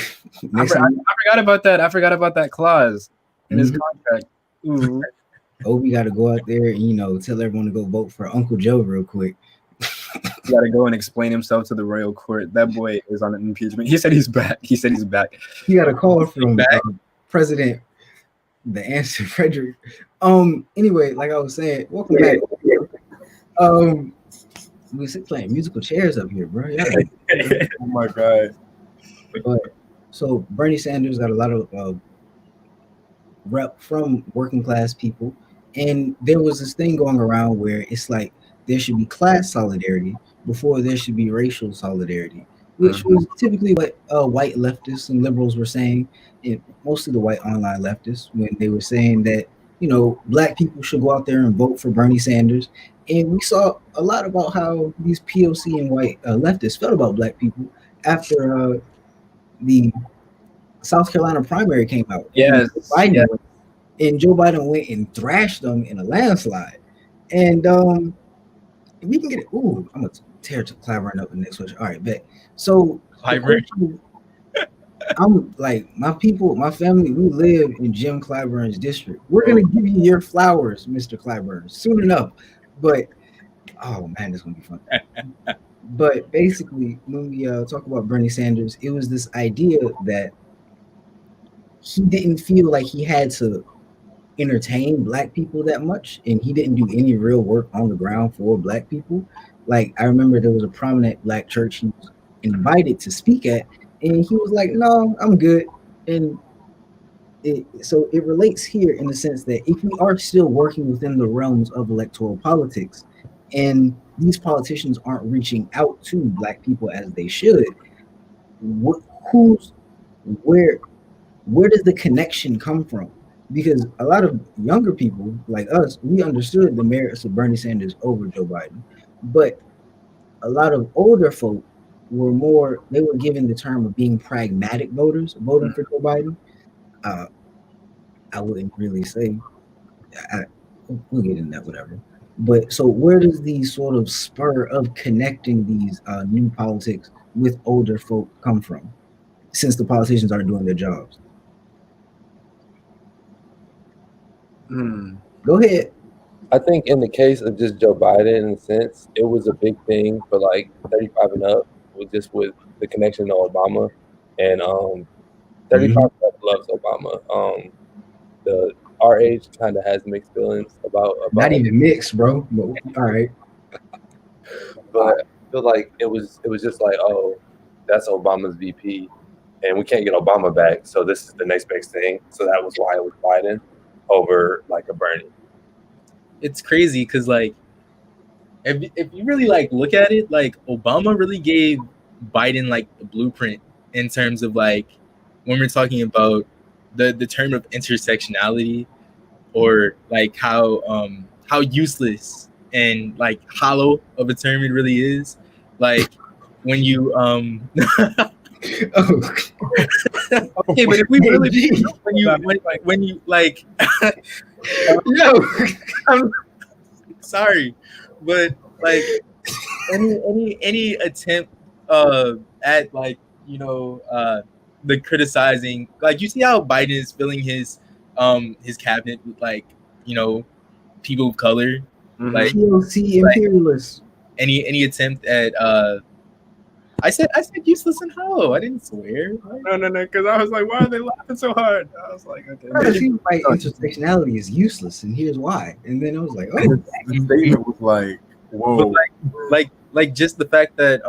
Next time, forgot about that. I forgot about that clause in his contract. Ooh. Obi got to go out there and tell everyone to go vote for Uncle Joe real quick. He got to go and explain himself to the royal court. That boy is on an impeachment. He said he's back. He He got a call from President the answer Frederick. Anyway, like I was saying, welcome back. We sit playing musical chairs up here, bro. Yeah. Oh my god. But so Bernie Sanders got a lot of rep from working class people, and there was this thing going around where it's like there should be class solidarity before there should be racial solidarity, which was typically what white leftists and liberals were saying, and mostly the white online leftists, when they were saying that black people should go out there and vote for Bernie Sanders. And we saw a lot about how these POC and white leftists felt about black people after the South Carolina primary came out. Yes. And Joe Biden went and thrashed them in a landslide. And we can get it. Ooh, I'm gonna tear Clyburn up in the next question. All right, bet. So I'm like, my people, my family, we live in Jim Clyburn's district. We're gonna give you your flowers, Mr. Clyburn, soon enough. But oh man, this is gonna be fun. But basically, when we talk about Bernie Sanders, it was this idea that he didn't feel like he had to entertain black people that much, and he didn't do any real work on the ground for black people. Like, I remember there was a prominent black church he was invited to speak at, and he was like, no, I'm good. And so it relates here in the sense that if we are still working within the realms of electoral politics, and these politicians aren't reaching out to black people as they should, where does the connection come from? Because a lot of younger people like us, we understood the merits of Bernie Sanders over Joe Biden, but a lot of older folk they were given the term of being pragmatic voters voting for Joe Biden. I wouldn't really say, we'll get into that, whatever. But so where does the sort of spur of connecting these new politics with older folk come from, since the politicians aren't doing their jobs? Go ahead. I think in the case of just Joe Biden, in a sense, it was a big thing for like 35 and up, with the connection to Obama, and 35 and up loves Obama. Our age kind of has mixed feelings about not even mixed, bro. But all right. But I feel like it was just like, oh, that's Obama's VP, and we can't get Obama back, so this is the next best thing. So that was why it was Biden over like a Bernie. It's crazy because like if you really like look at it, like Obama really gave Biden like the blueprint in terms of like when we're talking about the term of intersectionality, or like how useless and like hollow of a term it really is. Like when you Oh, okay, but if we really Gee. when you like yo, I'm sorry, but like any attempt at like the criticizing, like you see how Biden is filling his cabinet with like people of color, like POC imperialist. any attempt at I said useless and hollow. I didn't swear. No, because I was like, why are they laughing so hard? I was like, okay. I seems like intersectionality is useless, and here's why. And then I was like, oh, The statement was like, whoa. But like just the fact that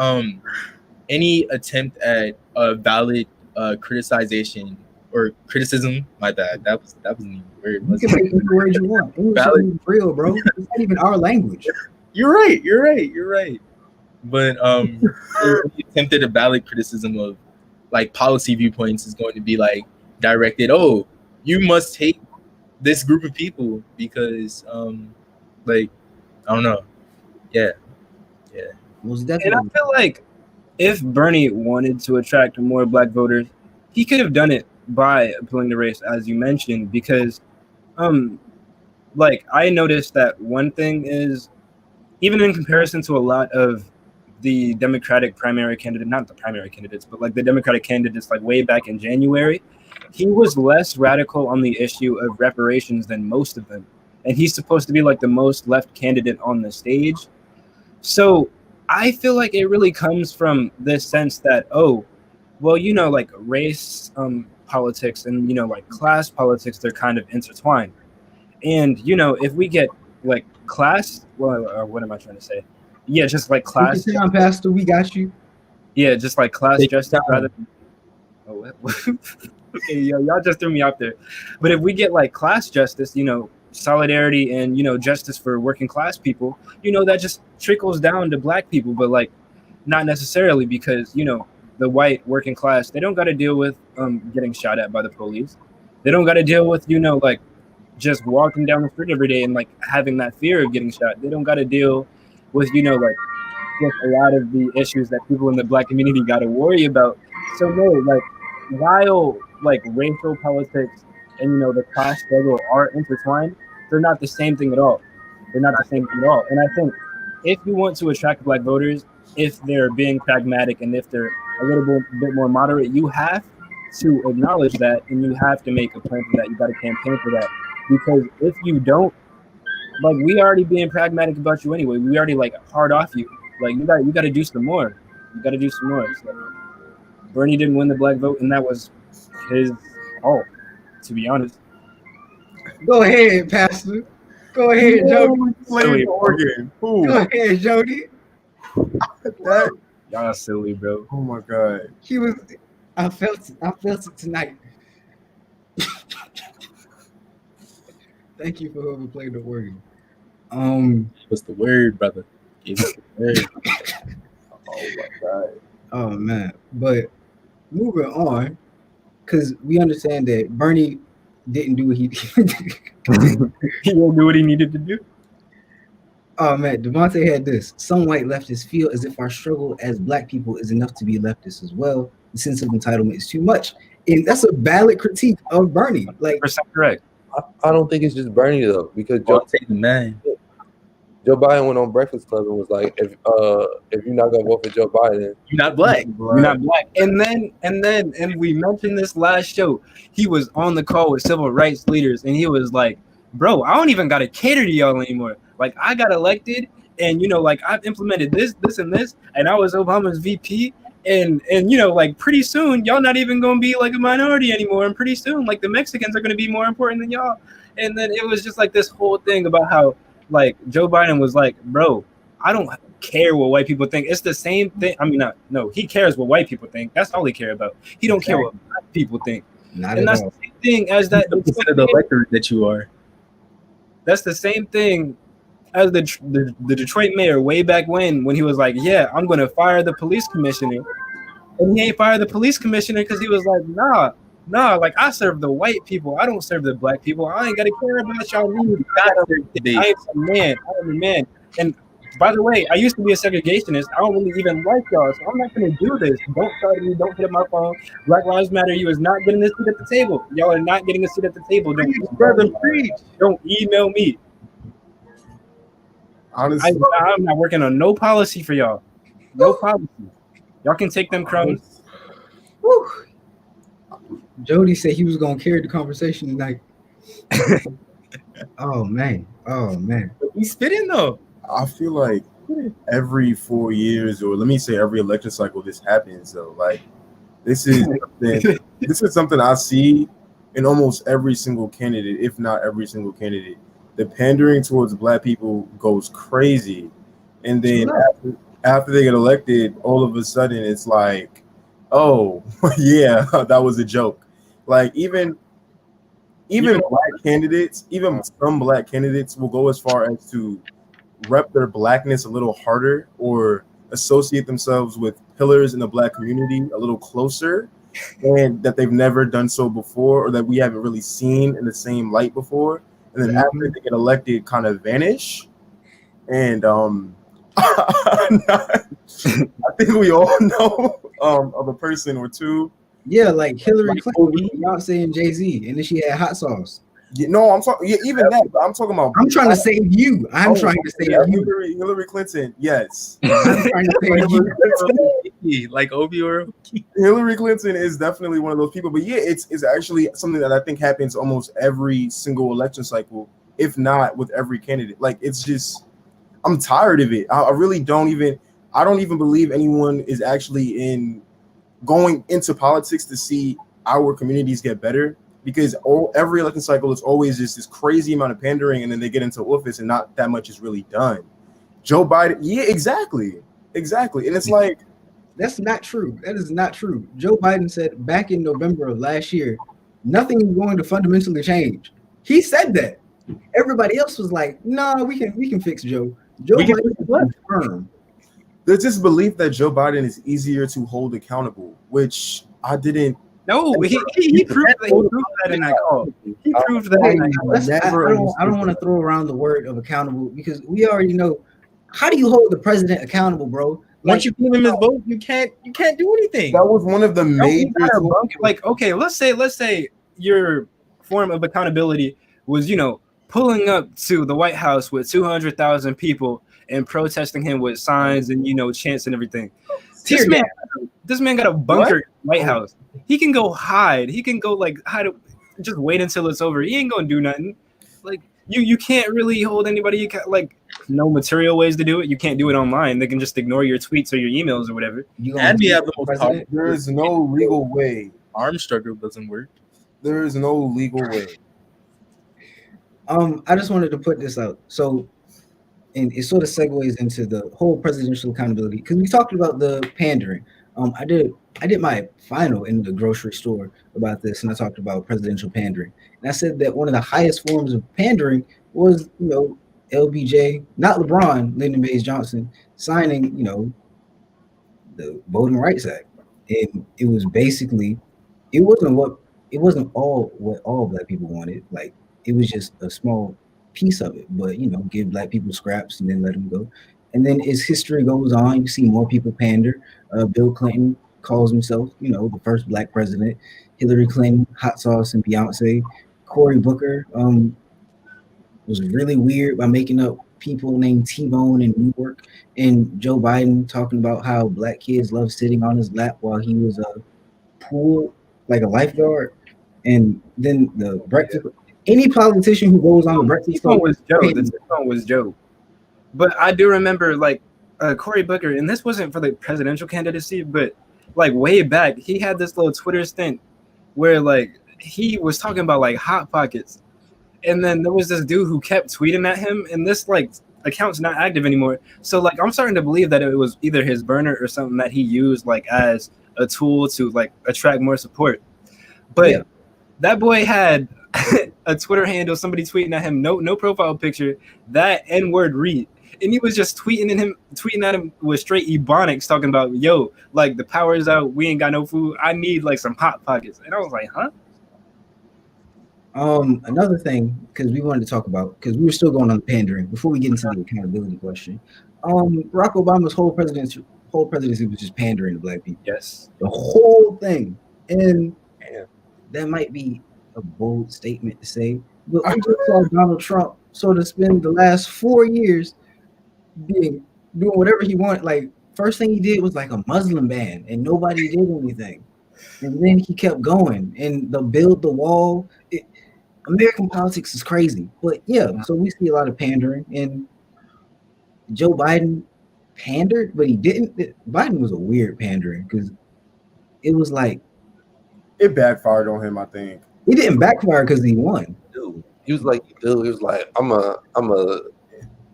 any attempt at a valid criticization or criticism, my bad, that was an weird. you can make any word you want. English is real, bro. It's not even our language. You're right. But the attempt at a valid criticism of like policy viewpoints is going to be like directed, oh, you must hate this group of people because like I don't know. Yeah. Most And definitely. I feel like if Bernie wanted to attract more black voters, he could have done it by appealing to race, as you mentioned, because like I noticed that one thing is, even in comparison to a lot of the Democratic primary candidate, not the primary candidates, but like the Democratic candidates like way back in January, he was less radical on the issue of reparations than most of them. And he's supposed to be like the most left candidate on the stage. So I feel like it really comes from this sense that, oh, well, like race politics and, like class politics, they're kind of intertwined. And, if we get like class, well, what am I trying to say? Yeah, just like class. Take your time, Pastor. We got you. Yeah, just like class justice rather than. Oh, what? Okay, y'all just threw me out there. But if we get like class justice, solidarity and justice for working class people, that just trickles down to black people, but like not necessarily, because the white working class, they don't got to deal with getting shot at by the police. They don't got to deal with like just walking down the street every day and like having that fear of getting shot. They don't got to deal with like just a lot of the issues that people in the black community got to worry about. So no, like while like racial politics and the class struggle are intertwined, they're not the same thing at all. And I think if you want to attract black voters, if they're being pragmatic and if they're a little bit more moderate, you have to acknowledge that and you have to make a plan for that. You got to campaign for that, because if you don't, like, we already being pragmatic about you anyway. We already like hard off you. Like you got to do some more. You got to do some more. So Bernie didn't win the black vote, and that was his fault, to be honest. Go ahead, Pastor. Go ahead, Jody. Playing Oregon. Go ahead, Jody. Y'all silly, bro. Oh my god. He was. I felt it tonight. Thank you for whoever played the Oregon. What's the word, brother? Give us the word. Oh my god. Oh man, but moving on, because we understand that Bernie didn't do what he He won't do what he needed to do. Oh man, Devontae had this. Some white leftists feel as if our struggle as black people is enough to be leftists as well. The sense of entitlement is too much. And that's a valid critique of Bernie. Like, correct. I don't think it's just Bernie though, because Joe Biden went on Breakfast Club and was like, if you're not gonna vote for Joe Biden, you're not black. You're not black. And we mentioned this last show. He was on the call with civil rights leaders, and he was like, "Bro, I don't even gotta cater to y'all anymore. Like, I got elected, and like I've implemented this, and this, and I was Obama's VP." And like pretty soon y'all not even gonna be like a minority anymore, and pretty soon like the Mexicans are gonna be more important than y'all. And then it was just like this whole thing about how like Joe Biden was like, bro, I don't care what white people think. It's the same thing. I mean, no, he cares what white people think. That's all he care about. He don't care what black people think. And that's the same thing as that the electorate that you are. That's the same thing as the Detroit mayor way back when he was like, yeah, I'm going to fire the police commissioner and he ain't fired the police commissioner because he was like, nah, like I serve the white people. I don't serve the black people. I ain't gotta care about y'all needs. I am a man. I am a man. And by the way, I used to be a segregationist. I don't really even like y'all, so I'm not gonna do this. Don't start me. Don't hit up my phone. Black Lives Matter. You is not getting a seat at the table. Y'all are not getting a seat at the table. Don't email me. Honestly, I'm not working on no policy for y'all. No policy. Y'all can take them crumbs. Woo. Jody said he was gonna carry the conversation tonight. Oh man. He's spitting though. I feel like every 4 years, or let me say every election cycle, this happens though. Like this is something I see in almost every single candidate, if not every single candidate. The pandering towards black people goes crazy, and then after they get elected, all of a sudden it's like, oh yeah, that was a joke. Like even black candidates, even some black candidates will go as far as to rep their blackness a little harder or associate themselves with pillars in the black community a little closer, and that they've never done so before, or that we haven't really seen in the same light before. And then after they get elected, kind of vanish. And I think we all know of a person or two. Yeah, like Hillary Clinton, Beyonce, and Jay-Z, and then she had hot sauce. Yeah, no, I'm talking. Yeah, even that. But I'm talking about. I'm trying to save you. I'm trying to save you. Hillary Clinton. Yes. I'm trying to save you. Like Obi or Hillary Clinton is definitely one of those people. But yeah, it's actually something that I think happens almost every single election cycle, if not with every candidate. Like it's just, I'm tired of it. I really don't even. I don't even believe anyone is actually going into politics to see our communities get better. Because every election cycle is always just this crazy amount of pandering, and then they get into office and not that much is really done. Joe Biden, yeah, exactly. And it's like, that's not true. That is not true. Joe Biden said back in November of last year, nothing is going to fundamentally change. He said that. Everybody else was like, "No, we can fix Joe." Joe Biden is firm. There's this belief that Joe Biden is easier to hold accountable, which I didn't. No, he proved that in that call. He proved that. I don't want to throw around the word of accountable because we already know. How do you hold the president accountable, bro? Once you give him his vote, you can't do anything. That was one of the major. Like, okay, let's say your form of accountability was, pulling up to the White House with 200,000 people and protesting him with signs and chants and everything. This man got a bunker in the White House. He can go hide. He can go hide. Just wait until it's over. He ain't gonna do nothing. Like you can't really hold anybody. You can't no material ways to do it. You can't do it online. They can just ignore your tweets or your emails or whatever. There is no legal way. Arms struggle doesn't work. There is no legal way. I just wanted to put this out. So, and it sort of segues into the whole presidential accountability because we talked about the pandering. I did my final in the grocery store about this, and I talked about presidential pandering. And I said that one of the highest forms of pandering was, LBJ, not LeBron, Lyndon Baines Johnson, signing, the Voting Rights Act. And it was basically, it wasn't all what all black people wanted. Like, it was just a small piece of it, but give black people scraps and then let them go. And then as history goes on, you see more people pander. Bill Clinton calls himself, the first black president. Hillary Clinton, hot sauce, and Beyonce. Cory Booker was really weird by making up people named T-Bone in New York. And Joe Biden talking about how black kids love sitting on his lap while he was a pool, like a lifeguard. And then the breakfast. Any politician who goes on the breakfast show was Joe. But I do remember Cory Booker, and this wasn't for the presidential candidacy, but way back, he had this little Twitter stint where he was talking about Hot Pockets. And then there was this dude who kept tweeting at him, and this account's not active anymore. So I'm starting to believe that it was either his burner or something that he used as a tool to attract more support. But that boy had a Twitter handle, somebody tweeting at him, no profile picture, that N-word read. and he was just tweeting at him with straight ebonics, talking about, yo, like the power's out, we ain't got no food, I need like some hot pockets. And I was like, huh? Another thing, because we wanted to talk about, because we were still going on pandering before we get into the accountability question. Barack Obama's whole presidency was just pandering to black people. Yes. The whole thing. And Yeah. that might be a bold statement to say, but we just saw Donald Trump sort of spend the last 4 years doing whatever he wanted. Like, first thing he did was like a Muslim ban, and nobody did anything. And then he kept going, and the build the wall. American politics is crazy, but yeah. So we see a lot of pandering, and Joe Biden pandered, but he didn't. Biden was a weird pandering because it was like It backfired on him, I think. it didn't backfire because he won. Dude, he was like, I'm a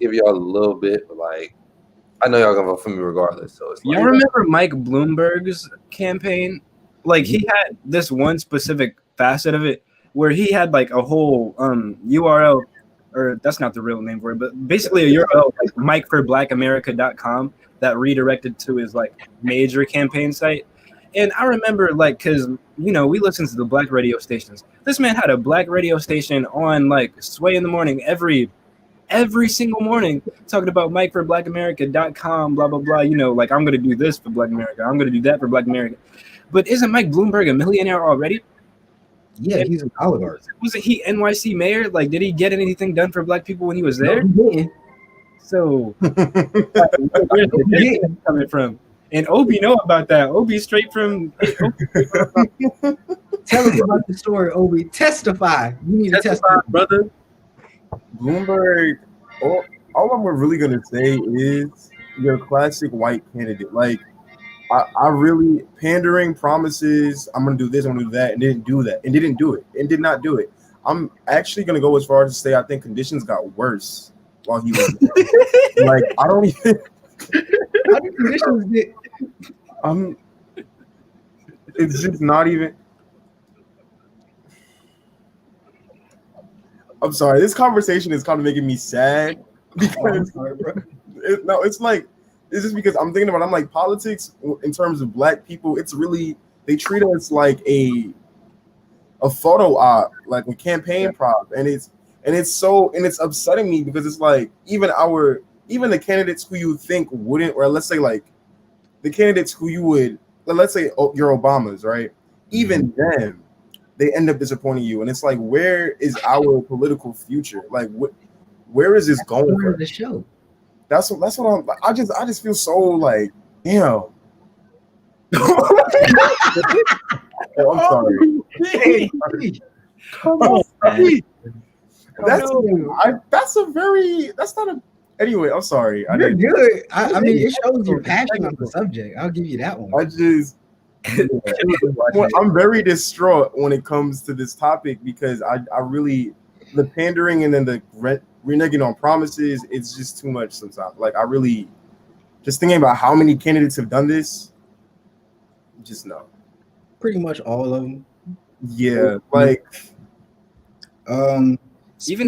give y'all a little bit, but like, I know y'all gonna vote for me regardless. So it's like, Y'all remember Mike Bloomberg's campaign? Like, he had this one specific facet of it where he had like a whole URL, or that's not the real name for it, but basically a URL like MikeForBlackAmerica.com that redirected to his like major campaign site. And I remember, like, because we listen to the black radio stations. This man had a black radio station on like Sway in the morning every single morning, talking about MikeForBlackAmerica.com, blah blah blah. Like, I'm gonna do this for Black America, I'm gonna do that for Black America. But isn't Mike Bloomberg a millionaire already? Yeah, he's an oligarch. Wasn't he NYC mayor? Like, did he get anything done for black people when he was there? No, he didn't. So where's the data coming from? And Obi know about that. Obi straight from. Tell us about the story, Obi. Testify. You need to testify, brother. Bloomberg, all I'm really gonna say is you're a classic white candidate. Like, I really pandering promises. I'm gonna do this, I'm gonna do that, and didn't do that, and didn't do it, and did not do it. I'm actually gonna go as far as to say I think conditions got worse while he was there. Like, I don't even. How do conditions get? It's just not even. I'm sorry. This conversation is kind of making me sad because it's just because I'm thinking about. I'm like, politics in terms of black people. It's really, they treat us like a photo op, like a campaign prop, and it's upsetting me because it's like even the candidates who you think wouldn't, or let's say like the candidates who you would, let's say your Obamas, right? Even them, they end up disappointing you, and it's like, where is our political future? Like, where is this going? For the show. That's what I just feel so like, damn. Oh, I'm sorry. Hey, Come on, that's not a. Anyway, I'm sorry. You're good. I mean, it shows your passion on the subject. I'll give you that one. I'm very distraught when it comes to this topic because I really, the pandering and then the reneging on promises, it's just too much sometimes. Like, I really, just thinking about how many candidates have done this, just no. Pretty much all of them. Yeah, like, even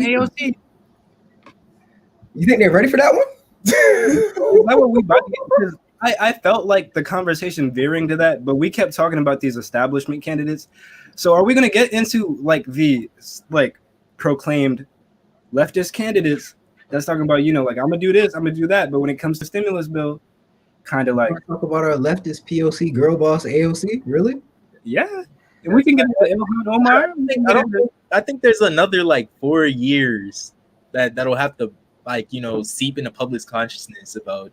AOC. You think they're ready for that one? Is that what we about to get? Because I felt like the conversation veering to that, but we kept talking about these establishment candidates. So are we going to get into like the proclaimed leftist candidates that's talking about, like, I'm going to do this, I'm going to do that. But when it comes to stimulus bill, kind of like. Talk about our leftist POC girl boss AOC? Really? Yeah. And we can get into Ilhan Omar. I think there's another 4 years that'll have to seep into public's consciousness about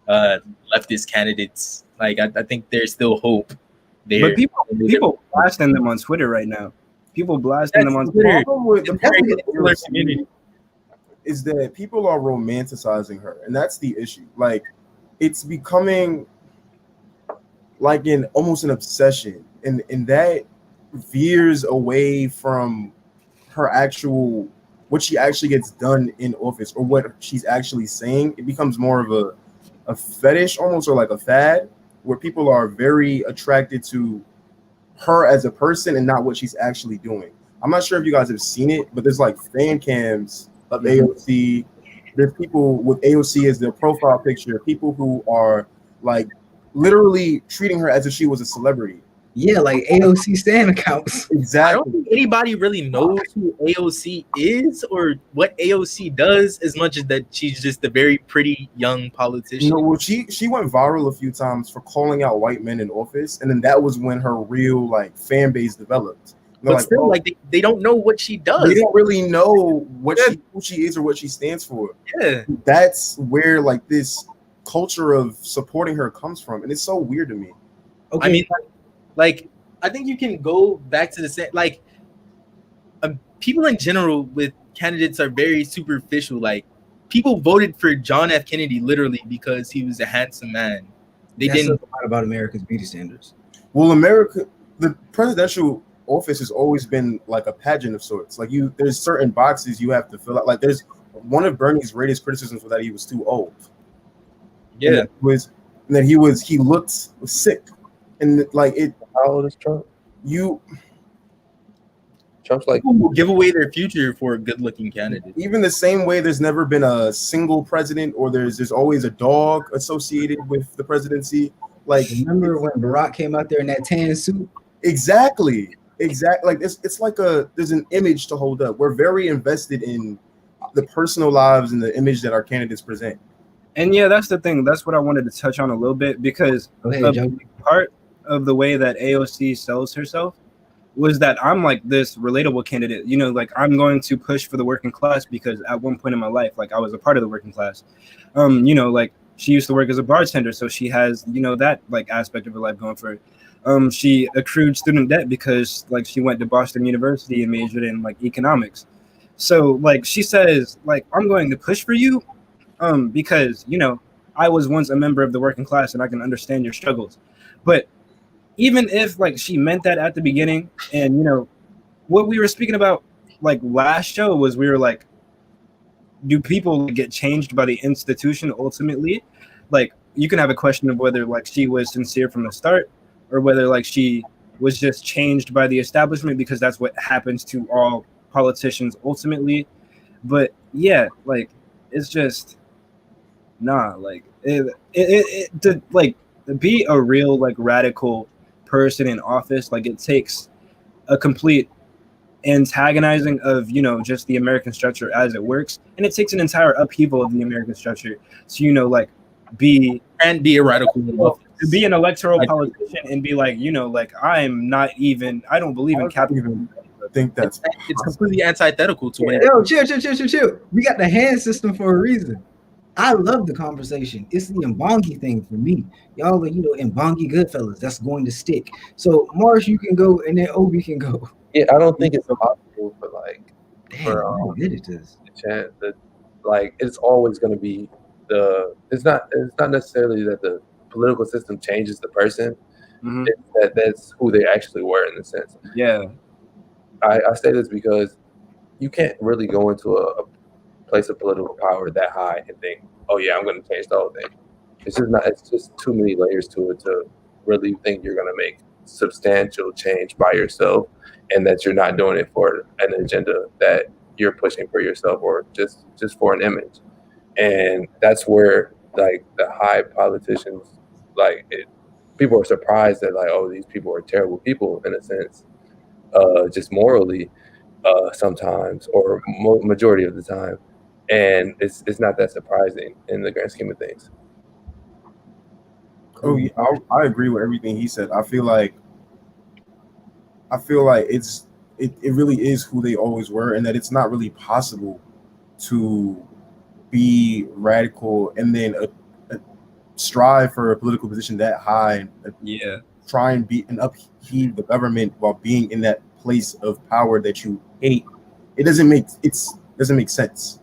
leftist candidates. Like, I think there's still hope there. But people blasting them on Twitter right now. People blasting them on Twitter. The problem with the community is that people are romanticizing her, and that's the issue. Like, it's becoming like almost an obsession, and that veers away from her actual, what she actually gets done in office or what she's actually saying. It becomes more of a fetish almost, or like a fad, where people are very attracted to her as a person and not what she's actually doing. I'm not sure if you guys have seen it, but there's fan cams of AOC There's people with AOC as their profile picture, people who are like literally treating her as if she was a celebrity. Yeah, like AOC stand accounts. I don't Exactly. think anybody really knows who AOC is or what AOC does as much as that she's just a very pretty young politician. You know, well, she went viral a few times for calling out white men in office, and then that was when her real like fan base developed. But like, still, oh, like they don't know what she does. They don't really know who she is or what she stands for. Yeah, that's where like this culture of supporting her comes from, and it's so weird to me. Okay. I mean, like I think you can go back to the same. Like people in general with candidates are very superficial. Like people voted for John F. Kennedy literally because he was a handsome man. They didn't says a lot about America's beauty standards. Well, the presidential office has always been like a pageant of sorts. Like there's certain boxes you have to fill out. Like there's one of Bernie's greatest criticisms was that he was too old. Yeah, and that he looked sick, and like it. How old is Trump? Trump's like people will give away their future for a good-looking candidate. Even the same way, there's never been a single president, or there's always a dog associated with the presidency. Like remember when Barack came out there in that tan suit? Exactly. Like it's like there's an image to hold up. We're very invested in the personal lives and the image that our candidates present. And yeah, that's the thing. That's what I wanted to touch on a little bit, because part of the way that AOC sells herself was that I'm like this relatable candidate. You know, like I'm going to push for the working class because at one point in my life, like I was a part of the working class. You know, like she used to work as a bartender, so she has, you know, that like aspect of her life going for her. She accrued student debt because like she went to Boston University and majored in like economics. So like she says, like, I'm going to push for you because, you know, I was once a member of the working class and I can understand your struggles. But even if like she meant that at the beginning, and you know, what we were speaking about like last show was we were like, do people get changed by the institution ultimately? Like you can have a question of whether like she was sincere from the start, or whether like she was just changed by the establishment, because that's what happens to all politicians ultimately. But yeah, like it's just like to like be a real like radical person in office, like it takes a complete antagonizing of, you know, just the American structure as it works, and it takes an entire upheaval of the American structure. So, you know, like be a radical, to be an electoral politician and be like, you know, like I don't believe in capitalism. I think it's completely antithetical to it. Yo, chill. We got the hand system for a reason. I love the conversation. It's the Mbongi thing for me. Y'all are, you know, Mbongi Goodfellas. That's going to stick. So, Marsh, you can go, and then Obi can go. Yeah, I don't think it's possible for like like it's always going to be it's not necessarily that the political system changes the person. Mm-hmm. It's that's who they actually were in the sense. Yeah, I say this because you can't really go into a place of political power that high and think, oh yeah, I'm going to change the whole thing. It's just too many layers to it to really think you're going to make substantial change by yourself, and that you're not doing it for an agenda that you're pushing for yourself or just for an image. And that's where like the high politicians, like people are surprised that like, oh, these people are terrible people in a sense, just morally sometimes, or majority of the time. And it's not that surprising in the grand scheme of things. Oh yeah, I agree with everything he said. I feel like it really is who they always were, and that it's not really possible to be radical and then strive for a political position that high. Yeah, try and upheave the government while being in that place of power that you hate. It doesn't make sense.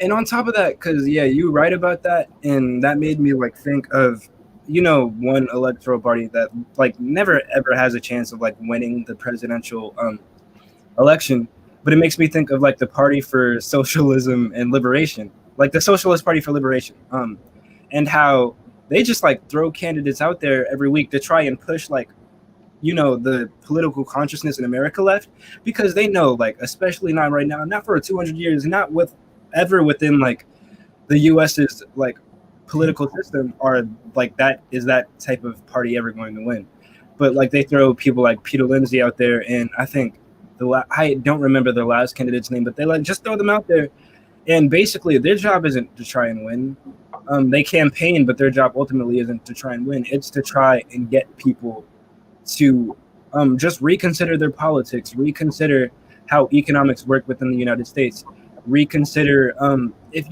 And on top of that, because yeah, you're right about that, and that made me like think of, you know, one electoral party that like never ever has a chance of like winning the presidential election, but it makes me think of like the Party for Socialism and Liberation, like the Socialist Party for Liberation, and how they just like throw candidates out there every week to try and push like, you know, the political consciousness in America left, because they know, like, especially not right now, not for 200 years, not with ever within like the US's like political system are like that is that type of party ever going to win. But like they throw people like Peter Lindsay out there, and I think I don't remember the last candidate's name, but they like just throw them out there, and basically their job isn't to try and win. They campaign, but their job ultimately isn't to try and win. It's to try and get people to just reconsider their politics, reconsider how economics work within the United States, reconsider if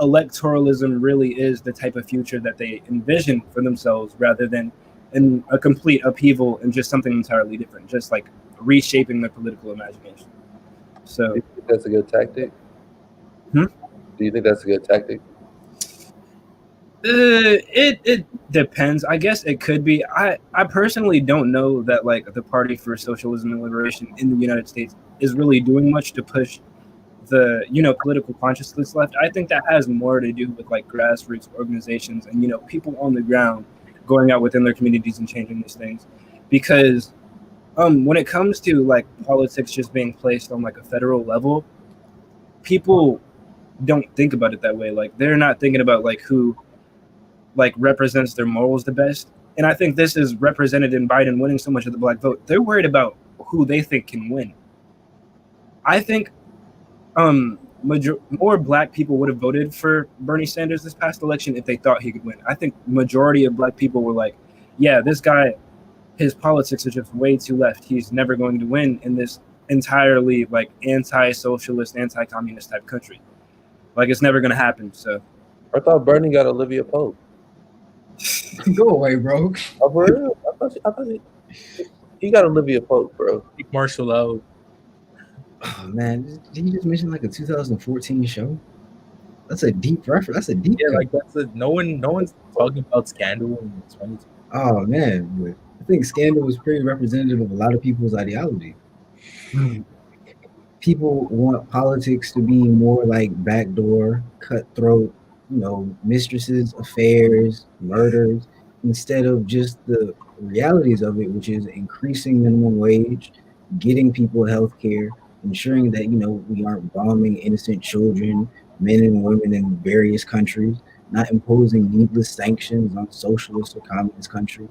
electoralism really is the type of future that they envision for themselves rather than in a complete upheaval and just something entirely different, just like reshaping their political imagination. So do you think that's a good tactic? Do you think that's a good tactic? It depends. I guess it could be. I personally don't know that like the Party for Socialism and Liberation in the United States is really doing much to push the political consciousness left. I think that has more to do with like grassroots organizations and people on the ground going out within their communities and changing these things. Because when it comes to like politics just being placed on like a federal level, people don't think about it that way. Like they're not thinking about like who like represents their morals the best. And I think this is represented in Biden winning so much of the black vote. They're worried about who they think can win. I think more black people would have voted for Bernie Sanders this past election if they thought he could win. I think majority of black people were like, yeah, this guy, his politics are just way too left. He's never going to win in this entirely like anti-socialist, anti-communist type country. Like it's never going to happen. So I thought Bernie got Olivia Pope. Go away, bro. Oh, for real? I thought he got Olivia Pope, bro. Marshall out. Oh man, did you just mention like a 2014 show? That's a deep reference. That's a deep. Yeah, like no one's talking about Scandal in 2020. Oh man, but I think Scandal was pretty representative of a lot of people's ideology. People want politics to be more like backdoor, cutthroat, mistresses, affairs, murders, instead of just the realities of it, which is increasing minimum wage, getting people health care, ensuring that we aren't bombing innocent children, men and women in various countries, not imposing needless sanctions on socialist or communist countries.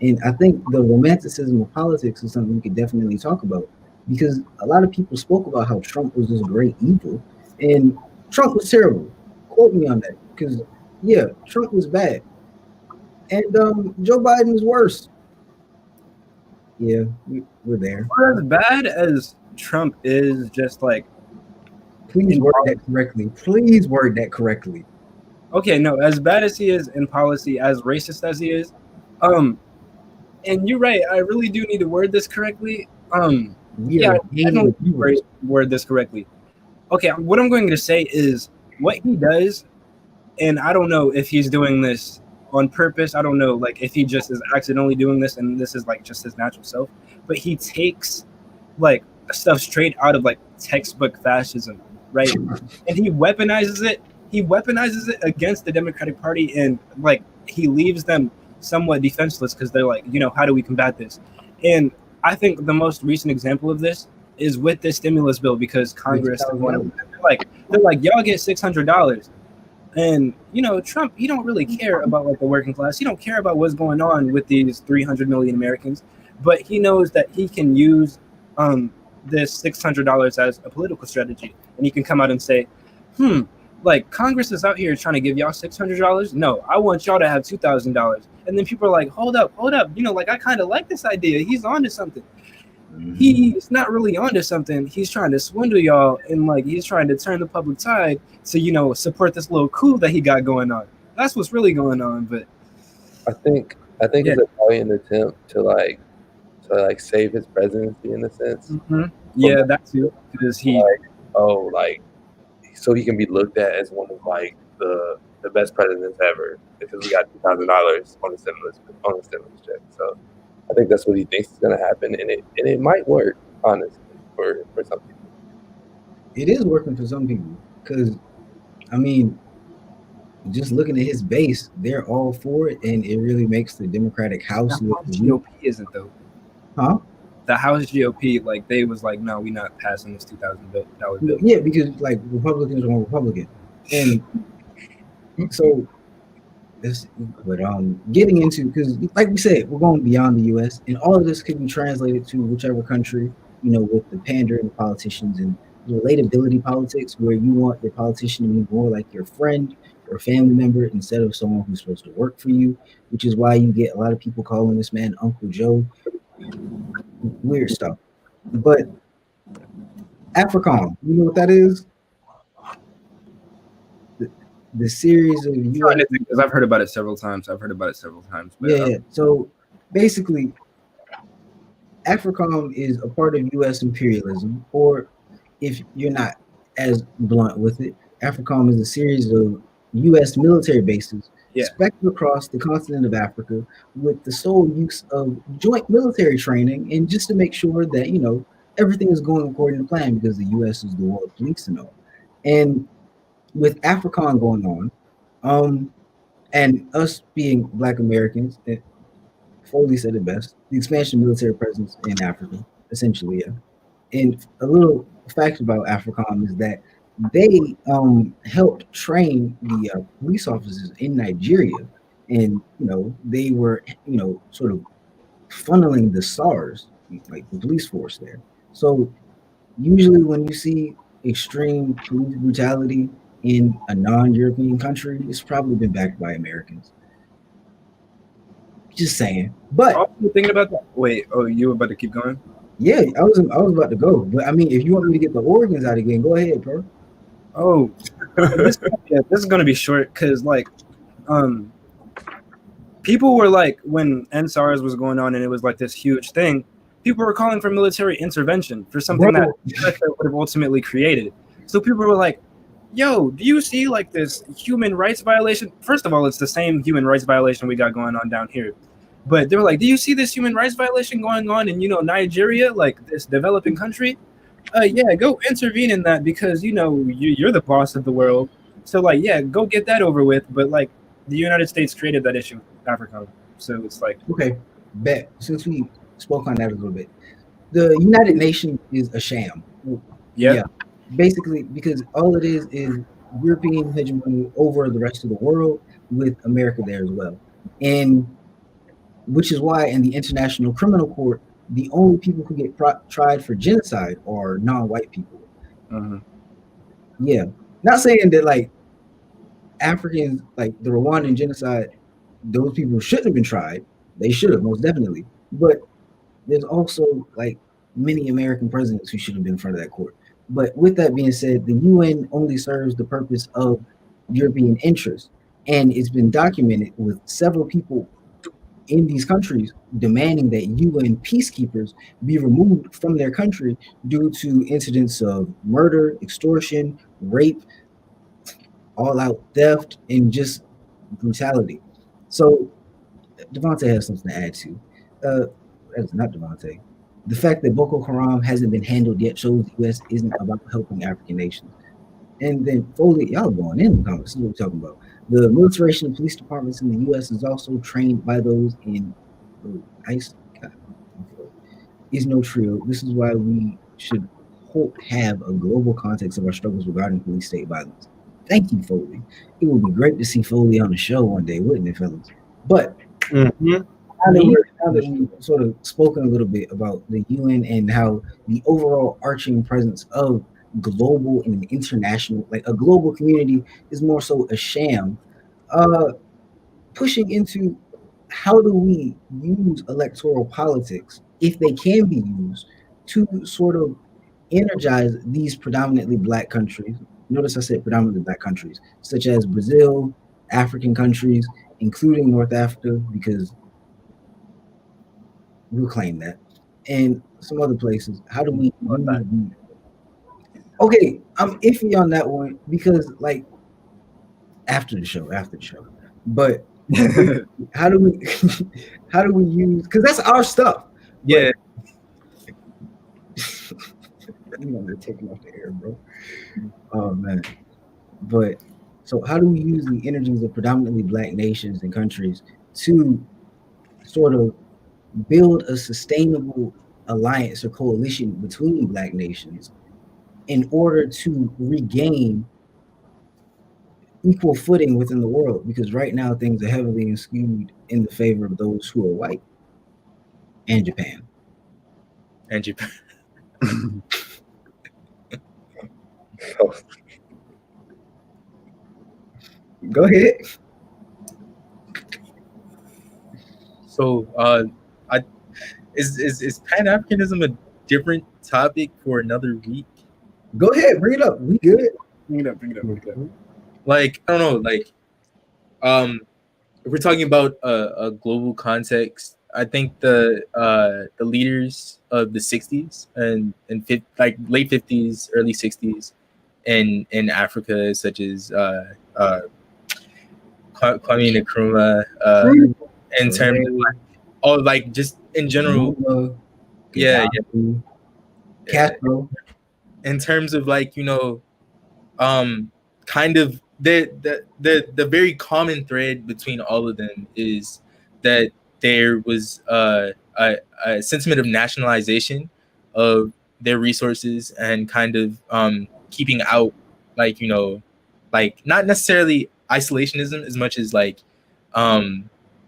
And I think the romanticism of politics is something we could definitely talk about, because a lot of people spoke about how Trump was this great evil, and Trump was terrible. Quote me on that, because yeah, Trump was bad, and Joe Biden is worse. Yeah, we're there. For as bad as Trump is, just like, please word that correctly. Please word that correctly. Okay, no, as bad as he is in policy, as racist as he is, and you're right, I really do need to word this correctly. Yeah, I don't word this correctly. Okay, what I'm going to say is what he does, and I don't know if he's doing this on purpose. I don't know, like, if he just is accidentally doing this and this is like just his natural self, but he takes like stuff straight out of like textbook fascism, right? And he weaponizes it. He weaponizes it against the Democratic Party, and like he leaves them somewhat defenseless because they're like, how do we combat this? And I think the most recent example of this is with this stimulus bill, because Congress, they're like, y'all get $600. And Trump, he don't really care about like the working class. He don't care about what's going on with these 300 million Americans, but he knows that he can use this $600 as a political strategy, and he can come out and say, like Congress is out here trying to give y'all $600. No, I want y'all to have $2,000. And then people are like, hold up, like I kind of like this idea. He's onto something. He's not really onto something. He's trying to swindle y'all, and like he's trying to turn the public tide to support this little coup that he got going on. That's what's really going on. But I think it's a valiant attempt to save his presidency in a sense. Yeah, that too, because he so he can be looked at as one of like the best presidents ever because we got $2,000 on the stimulus check. So I think that's what he thinks is going to happen, and it might work, honestly, for some people. It is working for some people, because I mean, just looking at his base, they're all for it, and it really makes the Democratic House look weak. GOP isn't though. Huh? the House GOP, like they was like, no, we not passing this $2,000 bill. Yeah, because like Republicans are Republican, and so this. But getting into, because like we said, we're going beyond the U.S. and all of this could be translated to whichever country, with the pandering politicians and relatability politics, where you want the politician to be more like your friend or family member instead of someone who's supposed to work for you, which is why you get a lot of people calling this man Uncle Joe. Weird stuff. But AFRICOM, you know what that is? The series of U.S. Because I've heard about it several times. But, Yeah. So basically, AFRICOM is a part of U.S. imperialism, or if you're not as blunt with it, AFRICOM is a series of U.S. military bases spectred across the continent of Africa with the sole use of joint military training and just to make sure that, everything is going according to plan because the U.S. is the world police and all. And with AFRICOM going on, and us being Black Americans, Foley said it best: the expansion of military presence in Africa, essentially. Yeah. And a little fact about AFRICOM is that they helped train the police officers in Nigeria, and they were sort of funneling the SARS, like the police force there. So usually when you see extreme police brutality in a non-European country, it's probably been backed by Americans. Just saying. But also thinking about that. Wait, you were about to keep going? Yeah, I was about to go. But I mean, if you want me to get the organs out again, go ahead, bro. Oh, this is gonna be short because people were like, when NSARS was going on and it was like this huge thing, people were calling for military intervention for something that would have ultimately created. So people were like, yo, do you see like this human rights violation? First of all, it's the same human rights violation we got going on down here. But they were like, do you see this human rights violation going on in, Nigeria, like this developing country? Yeah, go intervene in that because, you're the boss of the world. So like, yeah, go get that over with. But like the United States created that issue with Africa. So it's like. Okay, bet. Since we spoke on that a little bit, the United Nations is a sham. Yeah. Basically, because all it is European hegemony over the rest of the world with America there as well. And which is why in the International Criminal Court, the only people who get tried for genocide are non-white people. Mm-hmm. Yeah. Not saying that like Africans, like the Rwandan genocide, those people shouldn't have been tried. They should have, most definitely. But there's also like many American presidents who should have been in front of that court. But with that being said, the UN only serves the purpose of European interests. And it's been documented with several people in these countries demanding that UN peacekeepers be removed from their country due to incidents of murder, extortion, rape, all-out theft, and just brutality. So Devontae has something to add to. That's not Devontae. The fact that Boko Haram hasn't been handled yet shows the U.S. isn't about helping African nations. And then Foley, y'all going in the comments. This is what we're talking about. The militarization of police departments in the U.S. is also trained by those in ICE. Is no trio. This is why we should have a global context of our struggles regarding police state violence. Thank you, Foley. It would be great to see Foley on the show one day, wouldn't it, fellas? But now that we've sort of spoken a little bit about the UN and how the overall arching presence of global and international, like a global community, is more so a sham, pushing into how do we use electoral politics, if they can be used, to sort of energize these predominantly Black countries. Notice I said predominantly Black countries, such as Brazil, African countries, including North Africa, because we'll claim that, and some other places. How do we okay, I'm iffy on that one because like after the show. But how do we use, because that's our stuff. Yeah. They're taking off the air, bro. Oh man. But so how do we use the energies of predominantly Black nations and countries to sort of build a sustainable alliance or coalition between black nations in order to regain equal footing within the world, because right now things are heavily skewed in the favor of those who are white and Japan. And Japan. Go ahead. So, I is Pan Africanism a different topic for another week? Go ahead, bring it up. We good. Bring it up, bring it up, bring it up. Like, I don't know, like, if we're talking about a global context, I think the leaders of the '60s and like late '50s, early '60s, in Africa, such as Kwame Nkrumah, in terms of like, oh, like just in general, yeah, Castro. in terms of like, you know, kind of the very common thread between all of them is that there was a sentiment of nationalization of their resources and kind of keeping out, like, you know, like not necessarily isolationism as much as like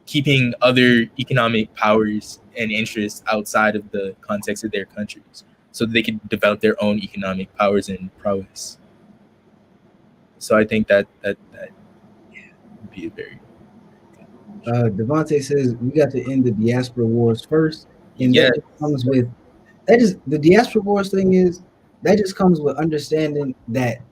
keeping other economic powers and interests outside of the context of their countries so that they could develop their own economic powers and prowess. So I think that would be a very Devontae says we got to end the diaspora wars first, and yes. that just comes with the diaspora wars thing is that just comes with understanding that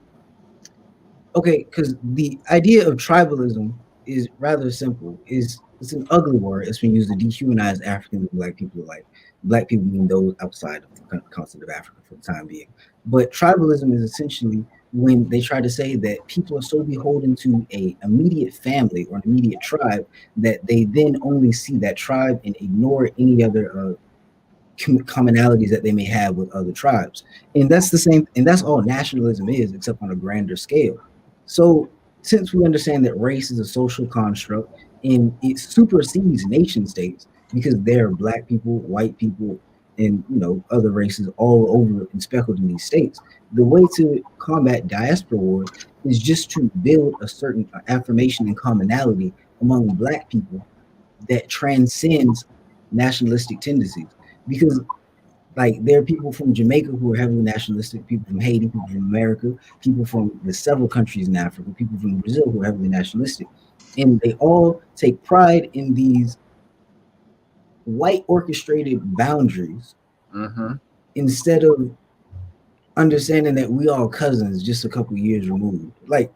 okay, because the idea of tribalism is rather simple. It's an ugly word. It's been used to dehumanize African and black people alike. Black people mean those outside of the continent of Africa for the time being. But tribalism is essentially when they try to say that people are so beholden to a immediate family or an immediate tribe that they then only see that tribe and ignore any other commonalities that they may have with other tribes. And that's the same, and that's all nationalism is, except on a grander scale. So since we understand that race is a social construct and it supersedes nation states because there are black people, white people, and other races all over and speckled in these states, the way to combat diaspora wars is just to build a certain affirmation and commonality among black people that transcends nationalistic tendencies. Because like there are people from Jamaica who are heavily nationalistic, people from Haiti, people from America, people from the several countries in Africa, people from Brazil who are heavily nationalistic. And they all take pride in these white orchestrated boundaries instead of understanding that we all cousins just a couple years removed. Like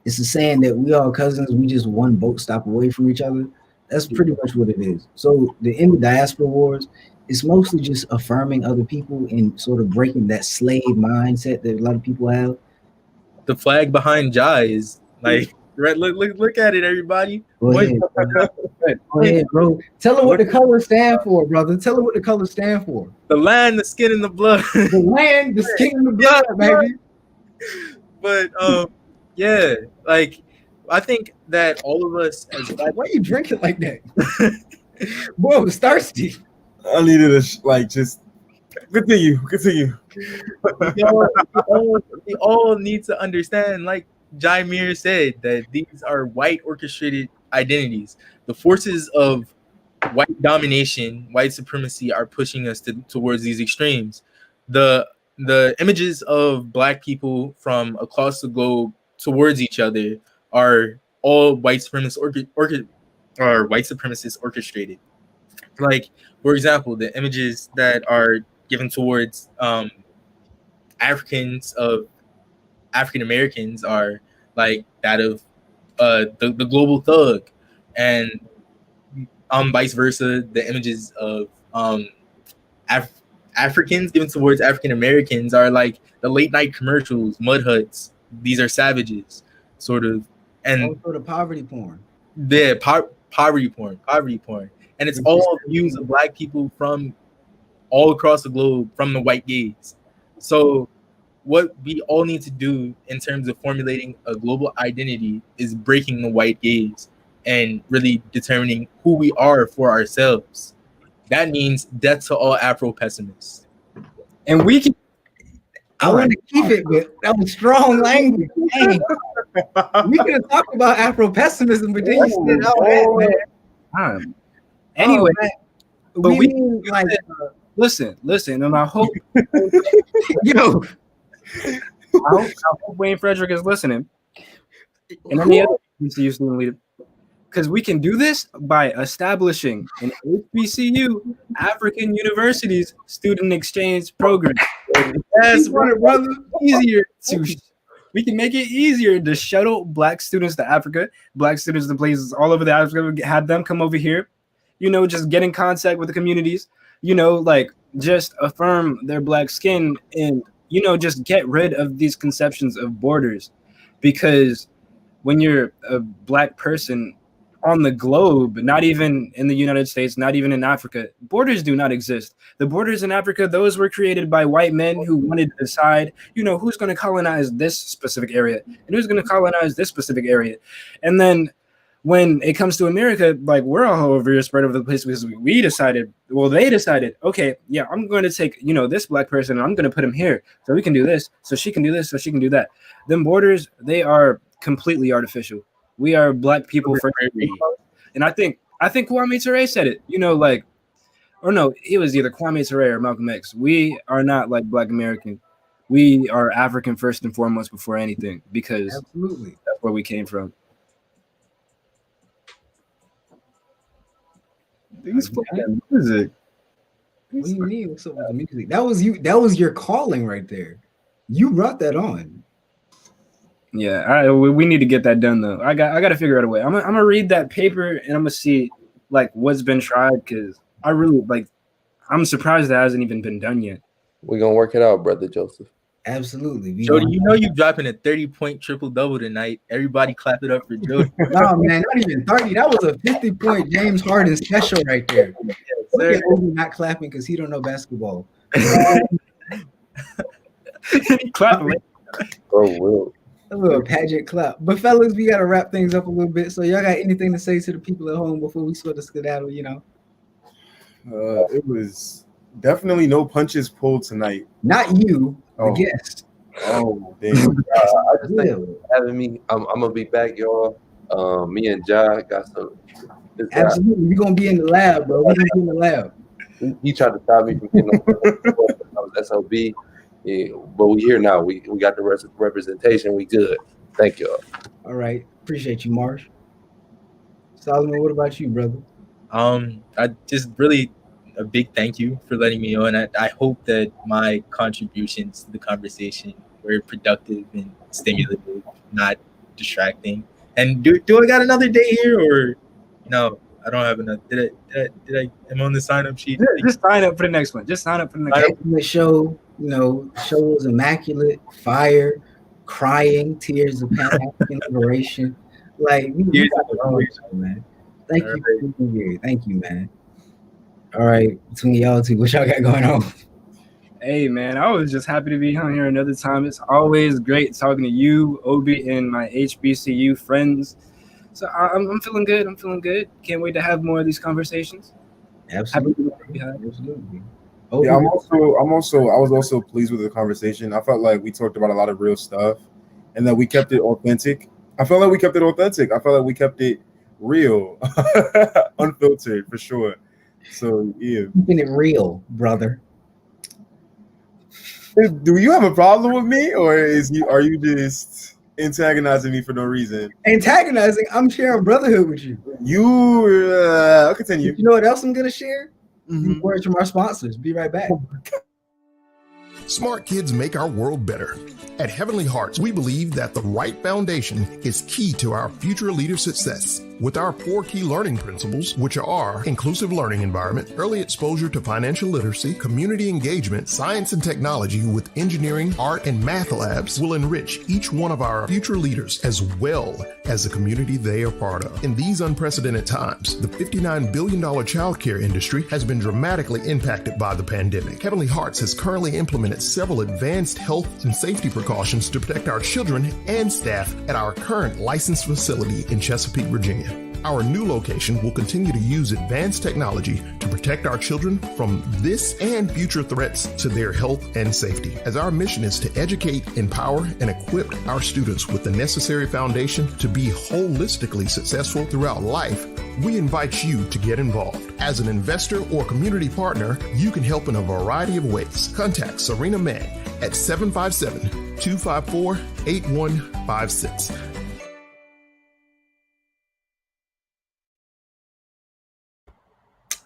it's a saying that we all cousins, we just one boat stop away from each other. That's pretty much what it is. So the end of diaspora wars, it's mostly just affirming other people and sort of breaking that slave mindset that a lot of people have. The flag behind Jai is like, right, look at it, everybody. Go ahead, Go ahead, bro. Tell her what the colors stand for, brother. Tell her what the colors stand for. The land, the skin, and the blood. The land, the skin, and the blood, baby. But yeah, like I think that all of us as black. Why are you drinking like that? Boy, I was thirsty. I needed a just continue. We all need to understand, like Jaimir said, that these are white orchestrated identities. The forces of white domination, white supremacy are pushing us towards these extremes. The images of black people from across the globe towards each other are all white supremacists orchestrated. Like, for example, the images that are given towards African Americans are like that of the global thug, and vice versa. The images of Africans given towards African Americans are like the late night commercials, mud huts. These are savages, sort of, and sort of poverty porn. Yeah, poverty porn, and it's all views of black people from all across the globe from the white gaze. So what we all need to do in terms of formulating a global identity is breaking the white gaze and really determining who we are for ourselves. that means death to all Afro pessimists. And we can. I want to keep it, but that was strong language. Hey, we could have talked about Afro pessimism, but then you said all that, man. Anyway, but we mean, like, listen, and I hope, yo, I hope Wayne Frederick is listening, and any other HBCU student leader, because we can do this by establishing an HBCU African Universities student exchange program. yes, brother. We can make it easier to shuttle Black students to Africa, Black students to places all over the Africa, have them come over here, just get in contact with the communities, like just affirm their Black skin and, just get rid of these conceptions of borders. Because when you're a Black person on the globe, not even in the United States, not even in Africa, borders do not exist. The borders in Africa, those were created by white men who wanted to decide, who's going to colonize this specific area and who's going to colonize this specific area. And then when it comes to America, like, we're all over here spread over the place because they decided, okay, yeah, I'm going to take, this Black person and I'm going to put him here so we can do this, so she can do this, so she can do that. Them borders, they are completely artificial. We are Black people for, and I think Kwame Ture said it. Or no, it was either Kwame Ture or Malcolm X. We are not like Black American. We are African first and foremost before anything, because Absolutely. That's where we came from. These fucking music. What do you mean? What's up with the music? That was you. That was your calling right there. You brought that on. Yeah, we need to get that done though. I got to figure out a way. I'm gonna read that paper and I'm gonna see like what's been tried, because I really I'm surprised that hasn't even been done yet. We're gonna work it out, brother Joseph. Absolutely. Jody, you dropping a 30-point triple-double tonight. Everybody clap it up for Jody. No, man, not even 30. That was a 50-point James Harden special right there. Yes, Look sir. at Obi not clapping because he don't know basketball. Clap. Oh, Will. A little pageant clap. But fellas, we got to wrap things up a little bit. So y'all got anything to say to the people at home before we sort of skedaddle, It was definitely no punches pulled tonight. Not you, the guest. Oh, damn. I just thank you for having me. I'm gonna be back, y'all. Me and Ja got some. Absolutely. We're going to be in the lab, bro. We're going to be in the lab. He tried to stop me from getting on I was SOB. Yeah, but we here now. We got the representation. We good. Thank y'all. All right. Appreciate you, Marsh. Solomon, what about you, brother? I just really a big thank you for letting me on. I hope that my contributions to the conversation were productive and stimulative, not distracting. And do I got another day here, or no? I don't have enough. Did I am on the sign up sheet? Just sign up for the next one. Just sign up for the next one. The show, the show was immaculate, fire, crying, tears of Pan-African liberation. Like, we got the wrong show, man. Thank you for being here. Thank you, man. All right, between y'all two, what y'all got going on? Hey, man, I was just happy to be on here another time. It's always great talking to you, Obi, and my HBCU friends. So I'm feeling good. I'm feeling good. Can't wait to have more of these conversations. Absolutely. Absolutely. Yeah, I was also pleased with the conversation. I felt like we talked about a lot of real stuff and that we kept it authentic. I felt like we kept it real, unfiltered for sure. So yeah. Keeping it real, brother. Do you have a problem with me, or are you just antagonizing me for no reason? Antagonizing? I'm sharing brotherhood with you. I'll continue. You know what else I'm gonna share? These words from our sponsors. Be right back. Smart kids make our world better. At Heavenly Hearts, we believe that the right foundation is key to our future leader success. With our 4 key learning principles, which are inclusive learning environment, early exposure to financial literacy, community engagement, science and technology with engineering, art, and math labs will enrich each one of our future leaders as well as the community they are part of. In these unprecedented times, the $59 billion childcare industry has been dramatically impacted by the pandemic. Heavenly Hearts has currently implemented several advanced health and safety precautions to protect our children and staff at our current licensed facility in Chesapeake, Virginia. Our new location will continue to use advanced technology to protect our children from this and future threats to their health and safety. As our mission is to educate, empower, and equip our students with the necessary foundation to be holistically successful throughout life, we invite you to get involved. As an investor or community partner, you can help in a variety of ways. Contact Serena May at 757-254-8156.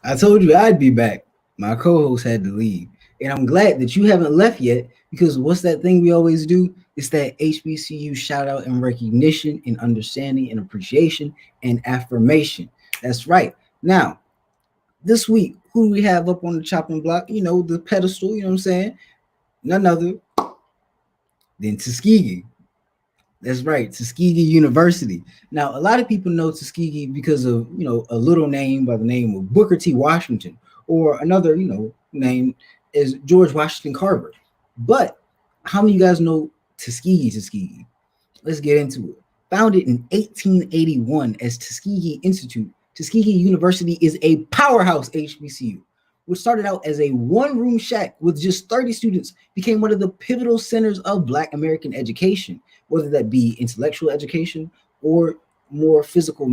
I told you I'd be back. My co-host had to leave. And I'm glad that you haven't left yet, because what's that thing we always do? It's that HBCU shout out and recognition and understanding and appreciation and affirmation. That's right. Now, this week, who do we have up on the chopping block? You know, the pedestal, you know what I'm saying? None other than Tuskegee. That's right, Tuskegee University. Now, a lot of people know Tuskegee because of, you know, a little name by the name of Booker T. Washington, or another, you know, name is George Washington Carver. But how many of you guys know Tuskegee? Let's get into it. Founded in 1881 as Tuskegee Institute, Tuskegee University is a powerhouse HBCU, which started out as a one-room shack with just 30 students, became one of the pivotal centers of Black American education, whether that be intellectual education or more physical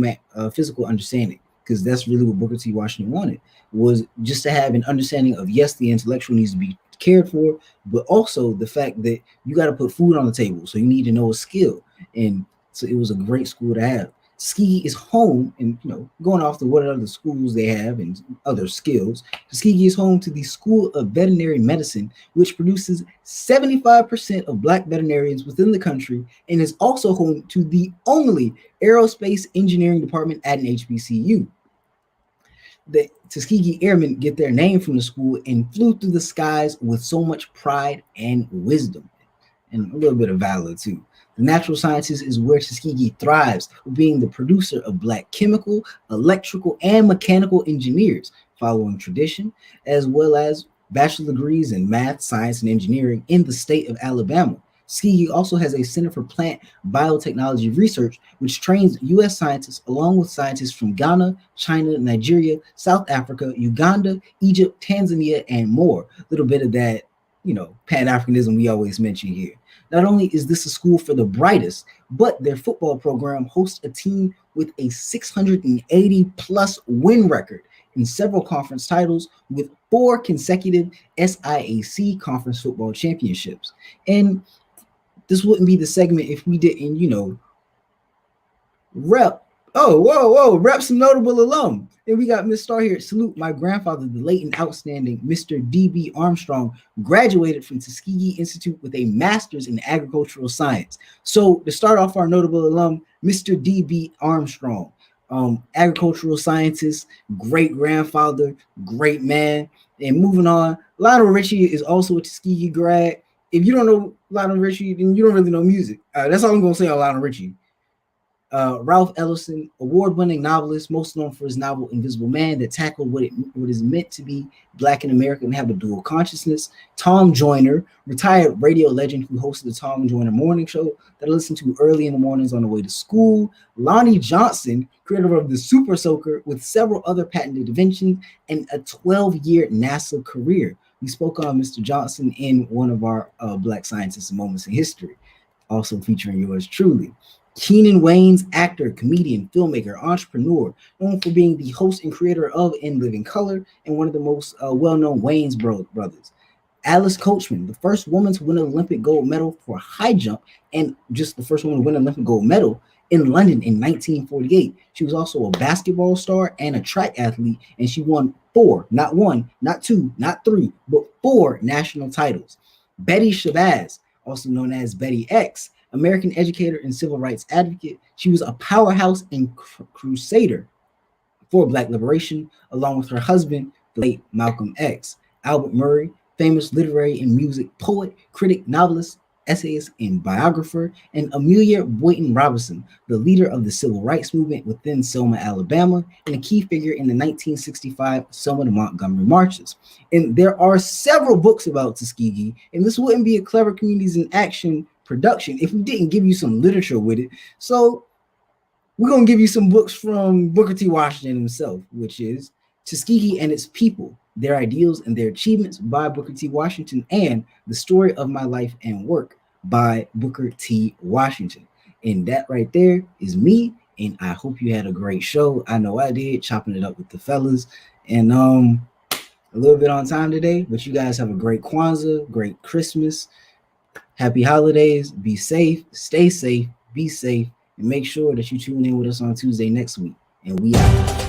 understanding, because that's really what Booker T. Washington wanted, was just to have an understanding of, yes, the intellectual needs to be cared for, but also the fact that you got to put food on the table, so you need to know a skill. And so it was a great school to have. Tuskegee is home, and you know, going off to what other schools they have and other skills, Tuskegee is home to the School of Veterinary Medicine, which produces 75% of Black veterinarians within the country, and is also home to the only aerospace engineering department at an HBCU. The Tuskegee Airmen get their name from the school and flew through the skies with so much pride and wisdom, and a little bit of valor too. The natural sciences is where Tuskegee thrives, being the producer of Black chemical, electrical, and mechanical engineers, following tradition, as well as bachelor degrees in math, science, and engineering in the state of Alabama. Tuskegee also has a Center for Plant Biotechnology Research, which trains U.S. scientists along with scientists from Ghana, China, Nigeria, South Africa, Uganda, Egypt, Tanzania, and more. A little bit of that, you know, Pan-Africanism we always mention here. Not only is this a school for the brightest, but their football program hosts a team with a 680-plus win record in several conference titles, with 4 consecutive SIAC conference football championships. And this wouldn't be the segment if we didn't, you know, rep some notable alum. And we got Miss Star here. Salute my grandfather, the late and outstanding Mr. D.B. Armstrong, graduated from Tuskegee Institute with a master's in agricultural science. So to start off our notable alum, Mr. D.B. Armstrong, agricultural scientist, great grandfather, great man. And moving on, Lionel Richie is also a Tuskegee grad. If you don't know Lionel Richie, then you don't really know music. That's all I'm going to say on Lionel Richie. Ralph Ellison, award-winning novelist, most known for his novel Invisible Man, that tackled what is meant to be Black in America and have a dual consciousness. Tom Joyner, retired radio legend who hosted the Tom Joyner morning show that I listened to early in the mornings on the way to school. Lonnie Johnson, creator of the Super Soaker, with several other patented inventions and a 12-year NASA career. We spoke on Mr. Johnson in one of our Black Scientists and Moments in History, also featuring yours truly. Keenan Wayne's actor, comedian, filmmaker, entrepreneur, known for being the host and creator of In Living Color and one of the most well-known Wayne's brothers. Alice Coachman, the first woman to win an Olympic gold medal for high jump, and just the first woman to win an Olympic gold medal in London in 1948. She was also a basketball star and a track athlete, and she won 4, not 1, not 2, not 3, but 4 national titles. Betty Shabazz, also known as Betty X, American educator and civil rights advocate. She was a powerhouse and crusader for Black liberation, along with her husband, the late Malcolm X. Albert Murray, famous literary and music poet, critic, novelist, essayist, and biographer. And Amelia Boynton Robinson, the leader of the civil rights movement within Selma, Alabama, and a key figure in the 1965 Selma to Montgomery marches. And there are several books about Tuskegee, and this wouldn't be a Clever Communities in Action production if we didn't give you some literature with it. So we're gonna give you some books from Booker T. Washington himself, which is Tuskegee and Its People, Their Ideals and Their Achievements by Booker T. Washington, and The Story of My Life and Work by Booker T. Washington. And that right there is me. And I hope you had a great show. I know I did, chopping it up with the fellas. And a little bit on time today, but you guys have a great Kwanzaa, great Christmas, happy holidays, be safe, stay safe, be safe, and make sure that you tune in with us on Tuesday next week. And we out.